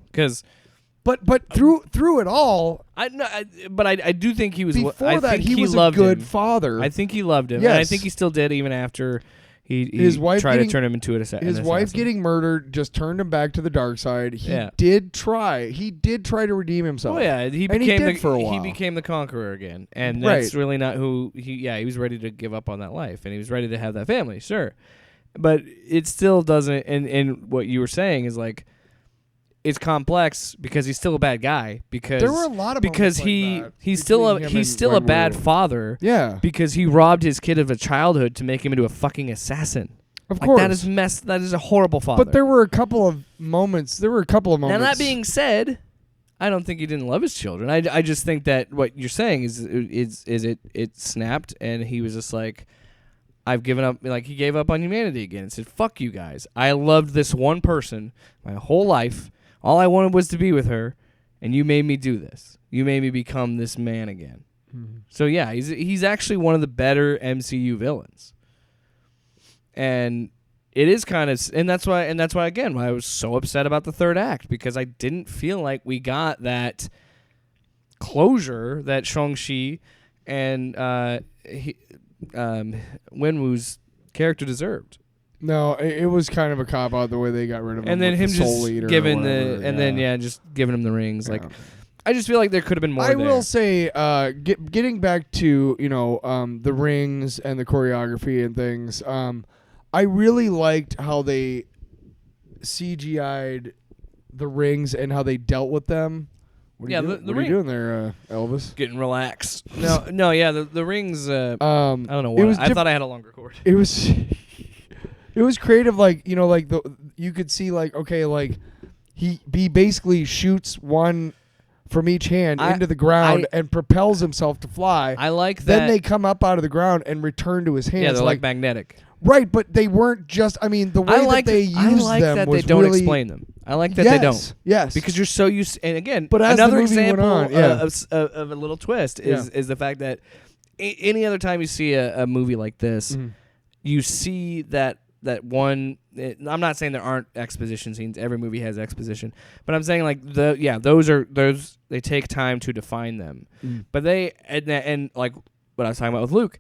But through it all, I do think he was. Before that, he was a good father. I think he loved him. Yes. And I think he still did, even after his wife tried to turn him into an assassin. His wife getting murdered just turned him back to the dark side. He did try to redeem himself. Oh yeah, he became the conqueror again, and that's really not who he. Yeah, he was ready to give up on that life, and he was ready to have that family, sure. But it still doesn't. And what you were saying is like, it's complex, because he's still a bad guy. Because there were a lot of he's still a bad father. Yeah, because he robbed his kid of a childhood to make him into a fucking assassin. Of course, that is a horrible father. But there were a couple of moments. Now that being said, I don't think he didn't love his children. I just think that what you're saying is it snapped, and he was just like, I've given up. Like, he gave up on humanity again and said, fuck you guys. I loved this one person my whole life. All I wanted was to be with her, and you made me do this. You made me become this man again. Mm-hmm. So yeah, he's actually one of the better MCU villains. And it is kind of, and that's why again why I was so upset about the third act, because I didn't feel like we got that closure that Shang-Chi and Wenwu's character deserved. No, it was kind of a cop out the way they got rid of him. And then with him the Soul just Eater or giving whatever, just giving him the rings. Like, Yeah. I just feel like there could have been more. I there. will say, getting back to the rings and the choreography and things. I really liked how they CGI'd the rings and how they dealt with them. What are you doing there, Elvis? Getting relaxed. No, yeah, the rings. I don't know why. I thought I had a longer cord. It was, it was creative. Like you could see he basically shoots one from each hand into the ground and propels himself to fly. I like that. Then they come up out of the ground and return to his hands. Yeah, they're like magnetic. Right, but they weren't just. I mean, the way that they used them was I like that they don't explain them. I like that they don't. Yes, because you're so used. And again, but as another the movie example went on, of a little twist is the fact that any other time you see a movie like this, you see that one. I'm not saying there aren't exposition scenes. Every movie has exposition, but I'm saying like those they take time to define them. But they and like what I was talking about with Luke.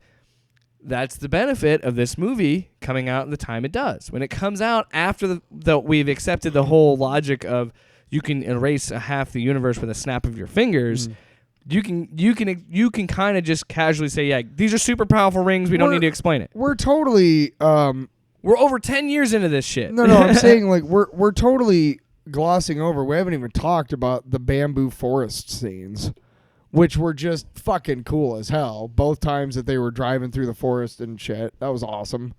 That's the benefit of this movie coming out in the time it does. When it comes out after we've accepted the whole logic of you can erase half the universe with a snap of your fingers, you can kind of just casually say, yeah, these are super powerful rings. We don't need to explain it. We're totally we're over 10 years into this shit. No, I'm saying like we're totally glossing over. We haven't even talked about the bamboo forest scenes, which were just fucking cool as hell. Both times that they were driving through the forest and shit. That was awesome.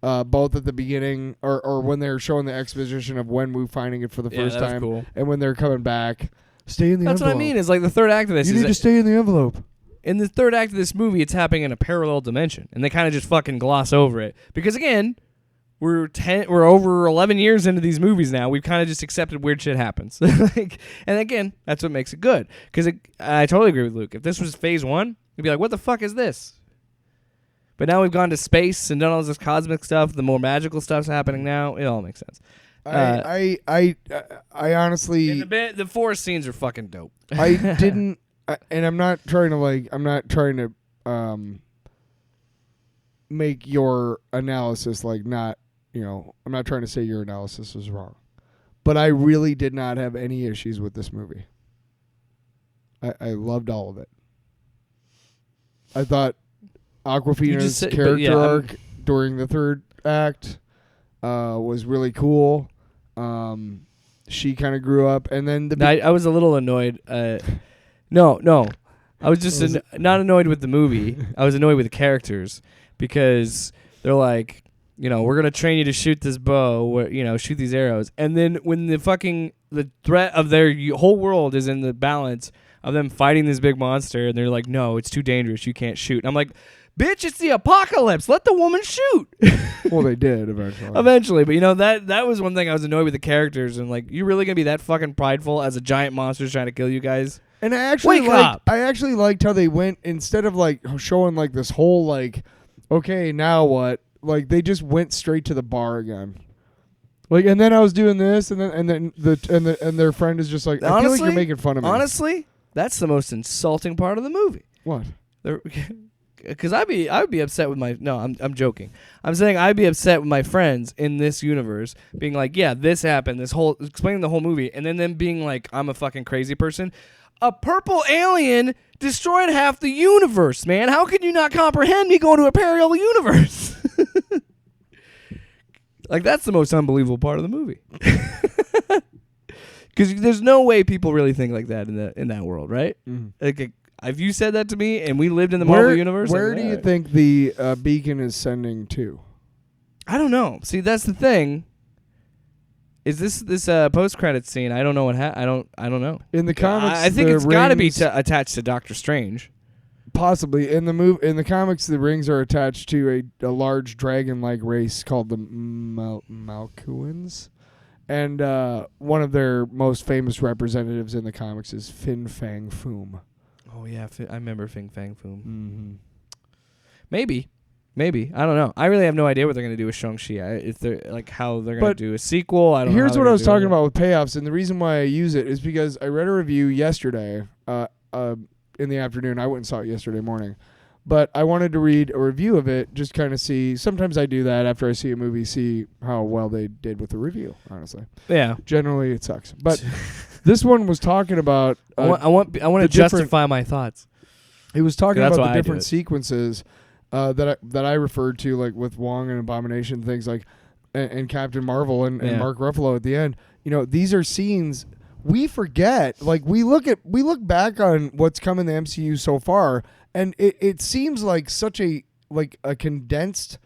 Both at the beginning or when they were showing the exposition of Wenwu finding it for the first that was time. cool. And when they're coming back. Stay in the That's envelope. what I mean. Is like the third act of this. You need to stay in the envelope. In the third act of this movie, it's happening in a parallel dimension. And they kind of just fucking gloss over it. Because again, we're over 11 years into these movies now. We've kind of just accepted weird shit happens. And again, that's what makes it good. Because I totally agree with Luke. If this was phase 1, you'd be like, what the fuck is this? But now we've gone to space and done all this cosmic stuff. The more magical stuff's happening now. It all makes sense. I honestly... The forest scenes are fucking dope. I didn't... and I'm not trying to make your analysis not... I'm not trying to say your analysis is wrong. But I really did not have any issues with this movie. I loved all of it. I thought Awkwafina's character arc during the third act was really cool. She kind of grew up, and then I was a little annoyed. No. I was just not annoyed with the movie. I was annoyed with the characters because they're like... we're going to train you to shoot this bow, shoot these arrows. And then when the threat of their whole world is in the balance of them fighting this big monster, and they're like, no, it's too dangerous. You can't shoot. And I'm like, bitch, it's the apocalypse. Let the woman shoot. Well, they did eventually. Eventually. But, that was one thing I was annoyed with the characters. And, like, you really going to be that fucking prideful as a giant monster's trying to kill you guys? And I actually Wake up. Liked how they went, instead of, showing, this whole, okay, now what? They just went straight to the bar again. And then I was doing this, and then their friend is just like, I feel like you're making fun of me. Honestly, that's the most insulting part of the movie. What? Because I would be upset with my... No, I'm joking. I'm saying I'd be upset with my friends in this universe being like, yeah, this happened, explaining the whole movie, and then them being like, I'm a fucking crazy person. A purple alien destroyed half the universe, man. How can you not comprehend me going to a parallel universe? That's the most unbelievable part of the movie. Because there's no way people really think like that in that world, right? Mm-hmm. If you said that to me and we lived in the Marvel universe... Where do you think the beacon is sending to? I don't know. See, that's the thing. Is this post-credit scene? I don't know what I don't know. In the comics, I think it's got to be attached to Doctor Strange. Possibly. In the comics, the rings are attached to a large dragon-like race called the Malkuans. And one of their most famous representatives in the comics is Fin Fang Foom. Oh, yeah. I remember Fin Fang Foom. Mm-hmm. Maybe. Maybe. I don't know. I really have no idea what they're going to do with Shang-Chi. If they're like how they're going But to do a sequel. I don't know. Here's how what they're I was gonna do talking it. about with payoffs, and the reason why I use it is because I read a review yesterday in the afternoon. I went and saw it yesterday morning. But I wanted to read a review of it, just kind of see. Sometimes I do that after I see a movie, see how well they did with the review, honestly. Yeah. Generally, it sucks. But this one was talking about... I want to justify my thoughts. It was talking That's about why the I do different it. sequences that I referred to, like with Wong and Abomination, things like, and Captain Marvel and Mark Ruffalo at the end. You know, these are scenes we forget. Like we look back on what's come in the MCU so far, and it seems like such a condensed,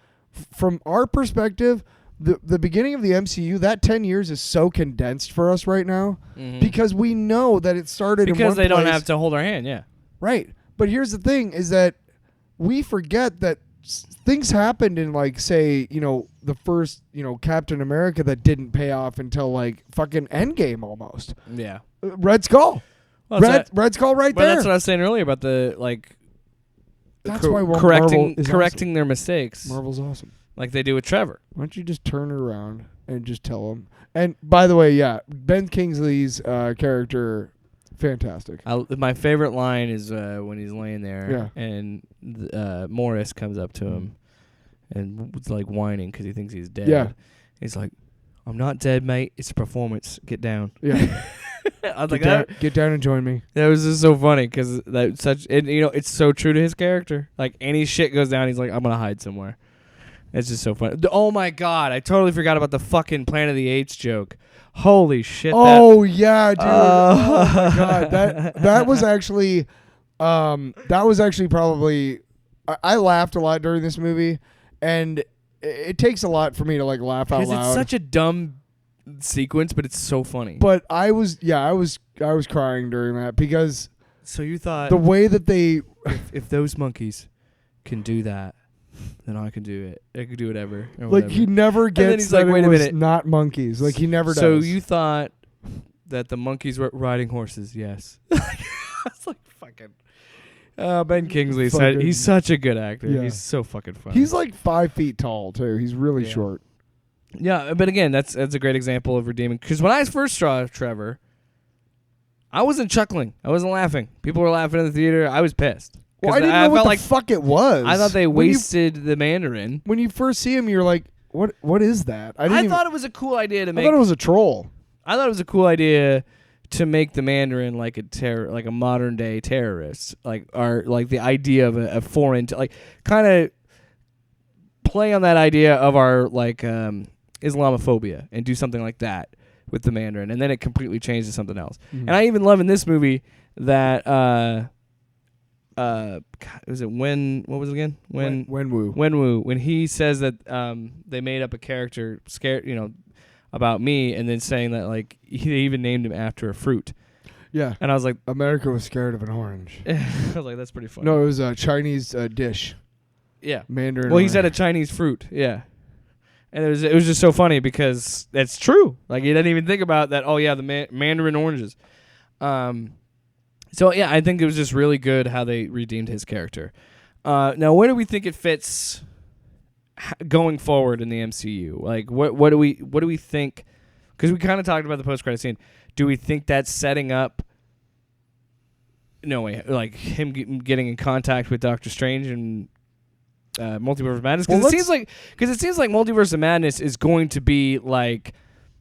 from our perspective. The beginning of the MCU, that 10 years is so condensed for us right now because we know that it started because in one they don't place. have to hold our hand. Yeah. Right. But here's the thing is that we forget that things happened in, like, say, you know, the first, you know, Captain America that didn't pay off until, like, fucking Endgame almost. Yeah. Red Skull. Well, Red Skull right but there. that's what I was saying earlier about the, like, That's why Marvel correcting is correcting their mistakes. Marvel's awesome. Like they do with Trevor. Why don't you just turn it around and just tell him? And by the way, yeah, Ben Kingsley's character, fantastic. My favorite line is when he's laying there and Morris comes up to him and was like whining because he thinks he's dead. Yeah. He's like, "I'm not dead, mate. It's a performance. Get down." Yeah. I was like, get down and join me. that was just so funny because it's so true to his character. Like any shit goes down, he's like, "I'm gonna hide somewhere." It's just so funny. Oh my god, I totally forgot about the fucking Planet of the Apes joke. Holy shit! Oh yeah, dude. Oh my god, that was actually probably. I laughed a lot during this movie, and it takes a lot for me to like laugh out loud. Because it's such a dumb sequence, but it's so funny. But I was crying during that because so you thought the way that they if those monkeys can do that, then I can do it. I can do whatever. Like he never gets then he's that like, wait it a was minute. not monkeys. Like he never does. So you thought that the monkeys were riding horses? Yes. It's like fucking. Ben Kingsley said he's such a good actor. Yeah. He's so fucking funny. He's like 5 feet tall too. He's really short. Yeah, but again, that's a great example of redeeming. Because when I first saw Trevor, I wasn't chuckling. I wasn't laughing. People were laughing in the theater. I was pissed. Well, I didn't know what the fuck it was. I thought they wasted the Mandarin. When you first see him, you're like, what is that? I thought it was a cool idea to make. I thought it was a troll. I thought it was a cool idea to make the Mandarin like a modern day terrorist, like the idea of a foreign, like kind of play on that idea of our like Islamophobia and do something like that with the Mandarin, and then it completely changed to something else. Mm-hmm. And I even love in this movie that was it what was it again? Wenwu, when he says that they made up a character scared, about me, and then saying that like they even named him after a fruit. Yeah. And I was like, America was scared of an orange. I was like, that's pretty funny. No, it was a Chinese dish. Yeah. Mandarin. Well, he said a Chinese fruit. Yeah. And it was just so funny because that's true. Like you didn't even think about that. Oh yeah, the Mandarin oranges. So yeah, I think it was just really good how they redeemed his character. Now, where do we think it fits going forward in the MCU? Like, what do we think? Because we kind of talked about the post-credit scene. Do we think that's setting up? No way, like him getting in contact with Doctor Strange and Multiverse of Madness? Because it seems like Multiverse of Madness is going to be like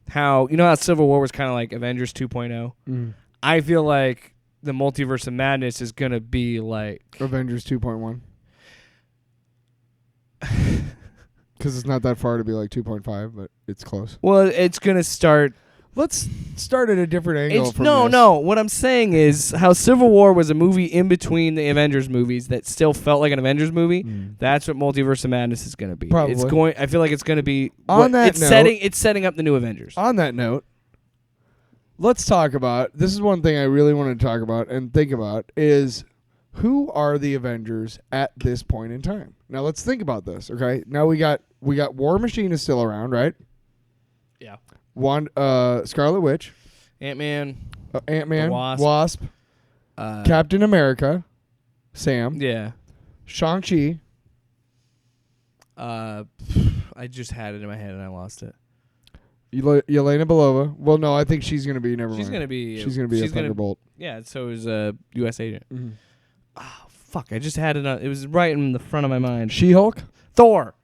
how Civil War was kind of like Avengers 2.0. Mm. I feel like the Multiverse of Madness is gonna be like Avengers 2.1. Because it's not that far to be like 2.5, but it's close. Well, it's gonna start. Let's start at a different angle. No. What I'm saying is how Civil War was a movie in between the Avengers movies that still felt like an Avengers movie. Mm. That's what Multiverse of Madness is going to be. Probably. I feel like it's going to be. It's setting up the new Avengers. On that note, let's talk about. This is one thing I really want to talk about and think about is who are the Avengers at this point in time. Now let's think about this. Okay. Now we got War Machine is still around, right? Yeah. Scarlet Witch, Ant-Man, Wasp, Captain America, Sam, yeah, Shang-Chi, I just had it in my head and I lost it. Yelena Belova. Well, no, I think she's gonna be. Never She's mind. gonna be. She's gonna be a Thunderbolt. Yeah. So is a U.S. agent. Mm-hmm. Oh fuck! I just had it. It was right in the front of my mind. She-Hulk. Thor.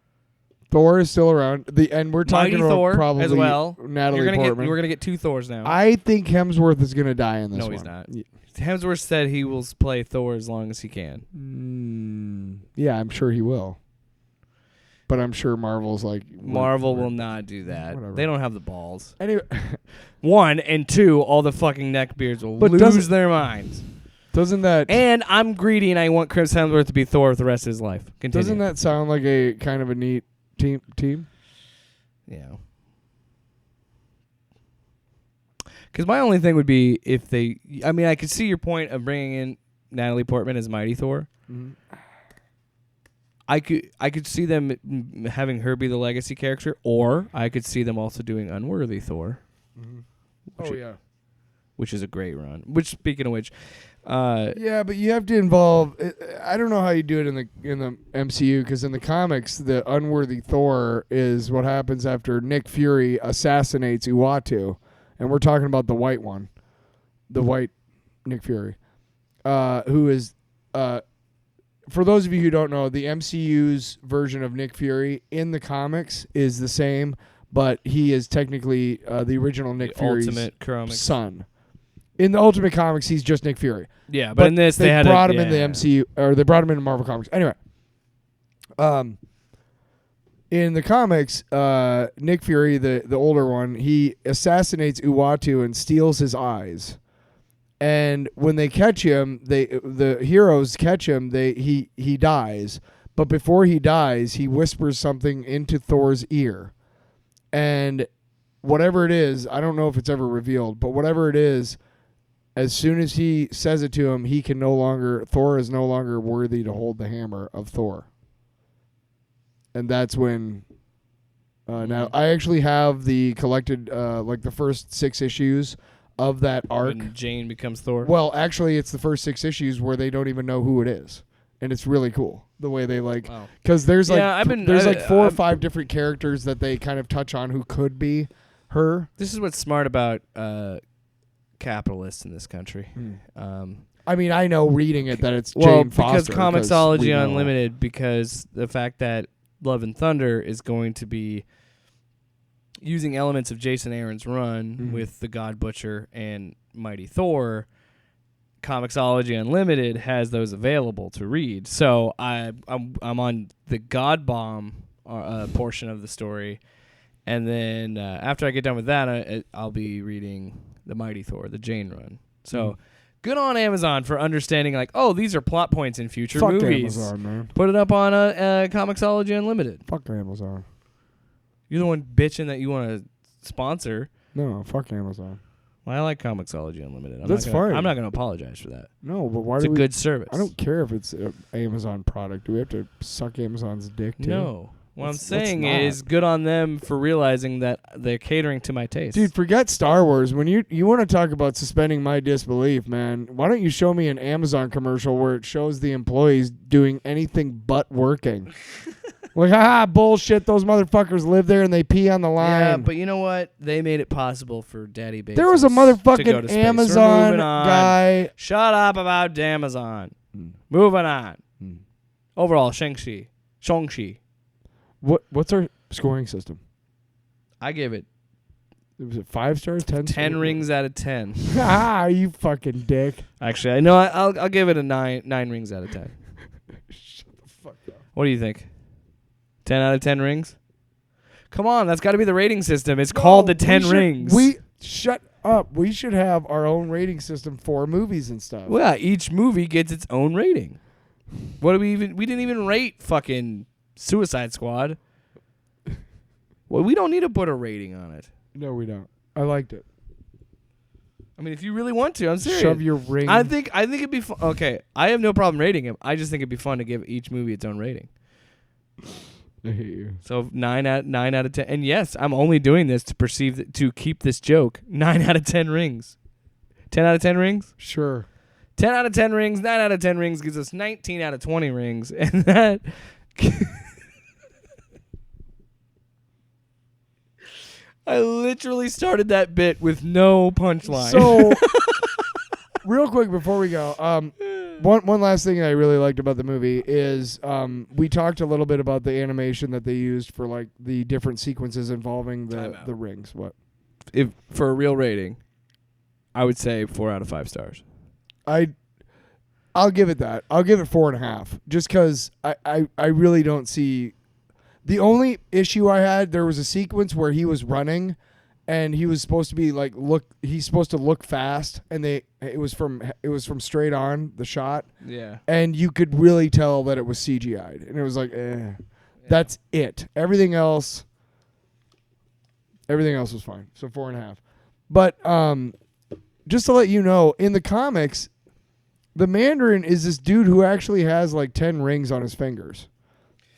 Thor is still around. And we're talking Mighty about Thor probably as well. Natalie Portman. We're gonna get 2 Thors now. I think Hemsworth is gonna die in this one. No, he's not. Hemsworth said he will play Thor as long as he can. Yeah, I'm sure he will. But I'm sure Marvel's like... Marvel will not do that. Whatever. They don't have the balls. Anyway. 1 and 2, all the fucking neckbeards will lose their minds. Doesn't that... And I'm greedy and I want Chris Hemsworth to be Thor for the rest of his life. Continue. Doesn't that sound like a kind of a neat team? Yeah. Because my only thing would be if they... I mean, I could see your point of bringing in Natalie Portman as Mighty Thor. Mm-hmm. I could see them having her be the legacy character, or I could see them also doing Unworthy Thor. Mm-hmm. Which is a great run. Which, speaking of which, yeah, but you have to involve. I don't know how you do it in the MCU, because in the comics, the Unworthy Thor is what happens after Nick Fury assassinates Uatu, and we're talking about the white one, the white Nick Fury, who is. For those of you who don't know, the MCU's version of Nick Fury in the comics is the same, but he is technically the original Nick Fury's son. In the Ultimate Comics, he's just Nick Fury. Yeah, but in this they brought him in the MCU, or they brought him into Marvel Comics. Anyway, in the comics, Nick Fury, the older one, he assassinates Uatu and steals his eyes. And when they catch him, the heroes catch him. He dies, but before he dies, he whispers something into Thor's ear, and whatever it is, I don't know if it's ever revealed, but whatever it is, as soon as he says it to him, Thor is no longer worthy to hold the hammer of Thor, and that's when. Now I actually have the collected, like the first 6 issues. Of that arc. When Jane becomes Thor? Well, actually, it's the first 6 issues where they don't even know who it is. And it's really cool. The way they because there's like 4 or 5 different characters that they kind of touch on who could be her. This is what's smart about capitalists in this country. I mean, I know reading it that it's Jane Foster. Because Comixology Unlimited, because the fact that Love and Thunder is going to be using elements of Jason Aaron's run with the God Butcher and Mighty Thor, Comixology Unlimited has those available to read. So I'm on the God Bomb portion of the story, and then after I get done with that, I'll be reading the Mighty Thor, the Jane run. So good on Amazon for understanding, like, oh, these are plot points in future movies. Amazon, man. Put it up on Comixology Unlimited. Fuck Amazon. You're the one bitching that you want to sponsor. No, fuck Amazon. Well, I like Comixology Unlimited. That's fine. I'm not going to apologize for that. No, but why it's a good service. I don't care if it's an Amazon product. Do we have to suck Amazon's dick, too? No. What I'm saying is good on them for realizing that they're catering to my taste. Dude, forget Star Wars. When you want to talk about suspending my disbelief, man, why don't you show me an Amazon commercial where it shows the employees doing anything but working? Like, bullshit, those motherfuckers live there and they pee on the line. Yeah, but you know what? They made it possible for Daddy Bezos. There was a motherfucking Amazon guy. Shut up about Amazon. Moving on. Overall, Shang-Chi. What's our scoring system? I give it. Was it 5 stars? 10 stars? 10 rings out of 10. You fucking dick. Actually, I know I'll give it a 9 rings out of 10. Shut the fuck up. What do you think? 10 out of 10 rings? Come on, that's got to be the rating system. It's called the 10 rings. Shut up. We should have our own rating system for movies and stuff. Well, each movie gets its own rating. What do we didn't even rate fucking Suicide Squad. Well, we don't need to put a rating on it. No, we don't. I liked it. I mean, if you really want to, I'm serious. Shove your ring. I think it'd be fun. Okay, I have no problem rating him. I just think it'd be fun to give each movie its own rating. I hate you. So 9 out of 10. And yes, I'm only doing this to keep this joke. 9 out of 10 rings. 10 out of 10 rings? Sure. 10 out of 10 rings, 9 out of 10 rings gives us 19 out of 20 rings. And that I literally started that bit with no punchline. So, real quick before we go, one last thing I really liked about the movie is we talked a little bit about the animation that they used for like the different sequences involving the rings. What? if for a real rating, I would say 4 out of 5 stars. I'll give it that. I'll give it 4.5. Just because I really don't see. The only issue I had, there was a sequence where he was running, and he was supposed to be like he's supposed to look fast, and it was from straight on the shot. Yeah. And you could really tell that it was CGI'd, and it was like, that's it. Everything else was fine. So 4.5. But just to let you know, in the comics, the Mandarin is this dude who actually has like 10 rings on his fingers.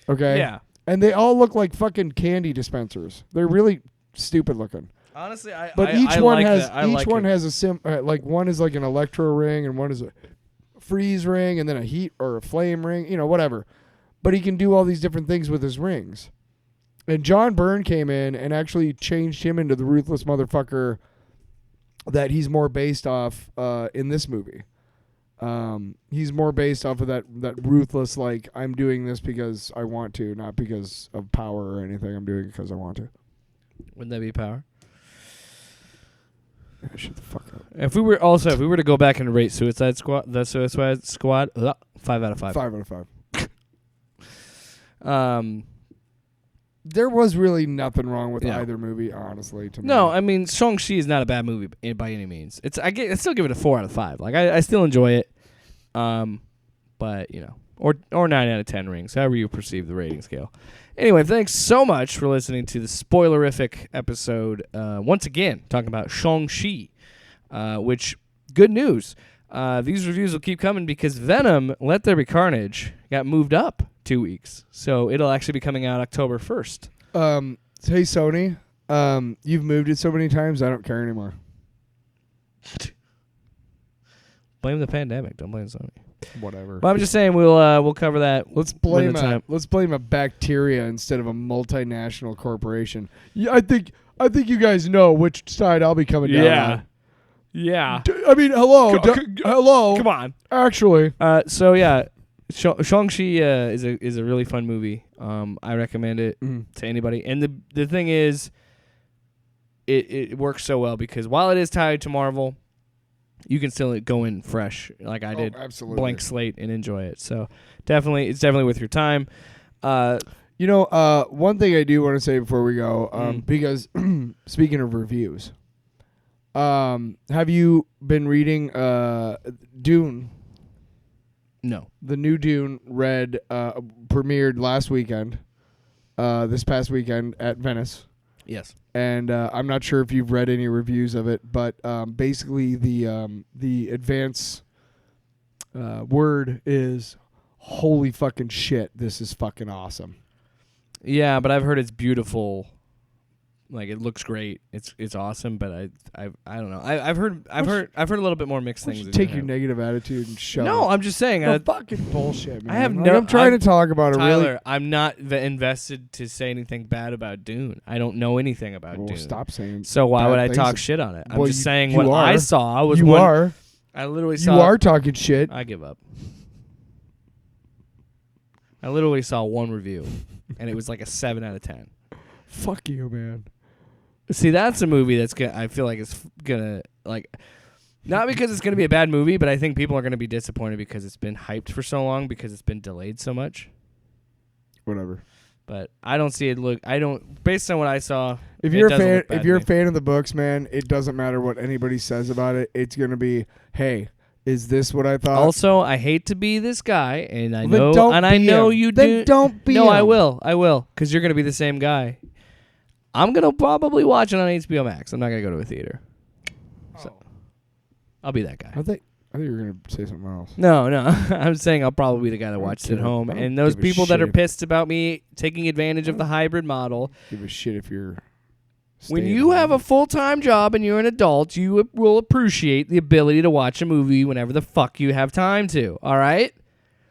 Okay? Yeah. And they all look like fucking candy dispensers. They're really stupid looking. Honestly, But each one has a like one is like an electro ring, and one is a freeze ring, and then a heat or a flame ring, whatever. But he can do all these different things with his rings. And John Byrne came in and actually changed him into the ruthless motherfucker that he's more based off in this movie. He's more based off of that ruthless, like, I'm doing this because I want to, not because of power or anything. I'm doing it because I want to. Wouldn't that be power? Yeah, shut the fuck up. If we were to go back and rate the Suicide Squad, 5 out of 5. 5 out of 5. There was really nothing wrong with either movie, honestly. To me. No, I mean Shang-Chi is not a bad movie by any means. I still give it a 4 out of 5. Like I still enjoy it. But or 9 out of 10 rings, however you perceive the rating scale. Anyway, thanks so much for listening to the spoilerific episode. Once again, talking about Shang-Chi, which good news. These reviews will keep coming because Venom: Let There Be Carnage got moved up 2 weeks, so it'll actually be coming out October 1st. Hey Sony, you've moved it so many times, I don't care anymore. Blame the pandemic. Don't blame Sony. Whatever. But I'm just saying we'll cover that. Let's blame a bacteria instead of a multinational corporation. Yeah, I think you guys know which side I'll be coming down on. Yeah. I mean, hello. Hello. Come on. Actually. So yeah, Shang-Chi is a really fun movie. I recommend it to anybody. And the thing is, it works so well because while it is tied to Marvel, you can still go in fresh like I did, absolutely. Blank slate, and enjoy it. So it's definitely worth your time. One thing I do want to say before we go, because speaking of reviews, have you been reading Dune? No. The new Dune premiered last weekend, this past weekend at Venice. Yes. And I'm not sure if you've read any reviews of it, but basically the advance word is, holy fucking shit, this is fucking awesome. Yeah, but I've heard it's beautiful. Like it looks great. It's awesome, but I don't know. I've heard a little bit more mixed things. Take your negative attitude and shove No, it. I'm just saying. Fucking bullshit, man. I have no. I'm trying to talk about it. Tyler, really. I'm not invested to say anything bad about Dune. I don't know anything about Dune. Stop saying. So why would I things. talk shit on it? I'm Well, just you- saying you what are. I saw was You one. are. I literally saw. You are talking shit. I give up. I literally saw one review, and it was like a 7 out of 10. Fuck you, man. See, that's a movie that's gonna. I feel like it's gonna like, not because it's gonna be a bad movie, but I think people are gonna be disappointed because it's been hyped for so long because it's been delayed so much. Whatever. But I don't see it. I don't. Based on what I saw, If you're a fan of the books, man, it doesn't matter what anybody says about it. It's gonna be, hey, is this what I thought? Also, I hate to be this guy, and I Then know, don't and I be know him. you Then do. don't be No, I him. will, because you're gonna be the same guy. I'm gonna probably watch it on HBO Max. I'm not gonna go to a theater. So I'll be that guy. I think you were gonna say something else. No. I'm saying I'll probably be the guy that watched it at home. I don't And those give a people that shit are if- pissed about me taking advantage of the hybrid model. Give a shit if you're. When you have a full-time job and you're an adult, you will appreciate the ability to watch a movie whenever the fuck you have time to. All right?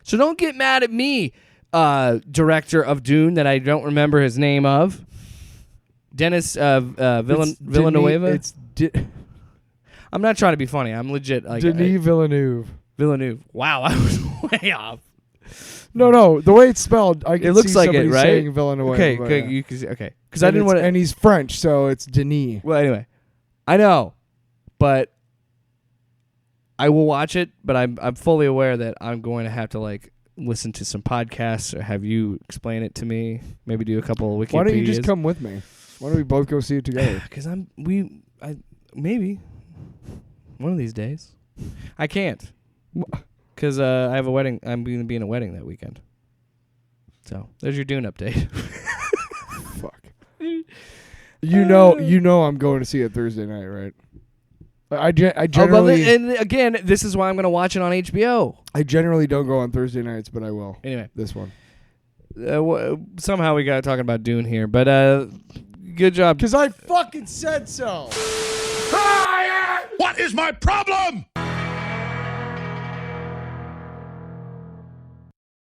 So don't get mad at me, director of Dune that I don't remember his name of. Dennis Villanueva. It's I'm not trying to be funny. I'm legit. Like, Denis Villeneuve. Villeneuve. Wow, I was way off. No. The way it's spelled, I can It looks see like somebody it, right? saying Villeneuve. Okay, but, good. yeah. You can see, okay. Because I And didn't want to. and he's French, so it's Denis. Well, anyway, I know, but I will watch it. But I'm fully aware that I'm going to have to like listen to some podcasts or have you explain it to me. Maybe do a couple of Wikipedias. Why don't you just come with me? Why don't we both go see it together? Because maybe one of these days. I can't. Because I have a wedding. I'm going to be in a wedding that weekend. So there's your Dune update. Fuck. You know I'm going to see it Thursday night, right? I generally and again, this is why I'm going to watch it on HBO. I generally don't go on Thursday nights, but I will. Anyway, This one. somehow we got talking about Dune here, but good job. Because I fucking said so. What is my problem?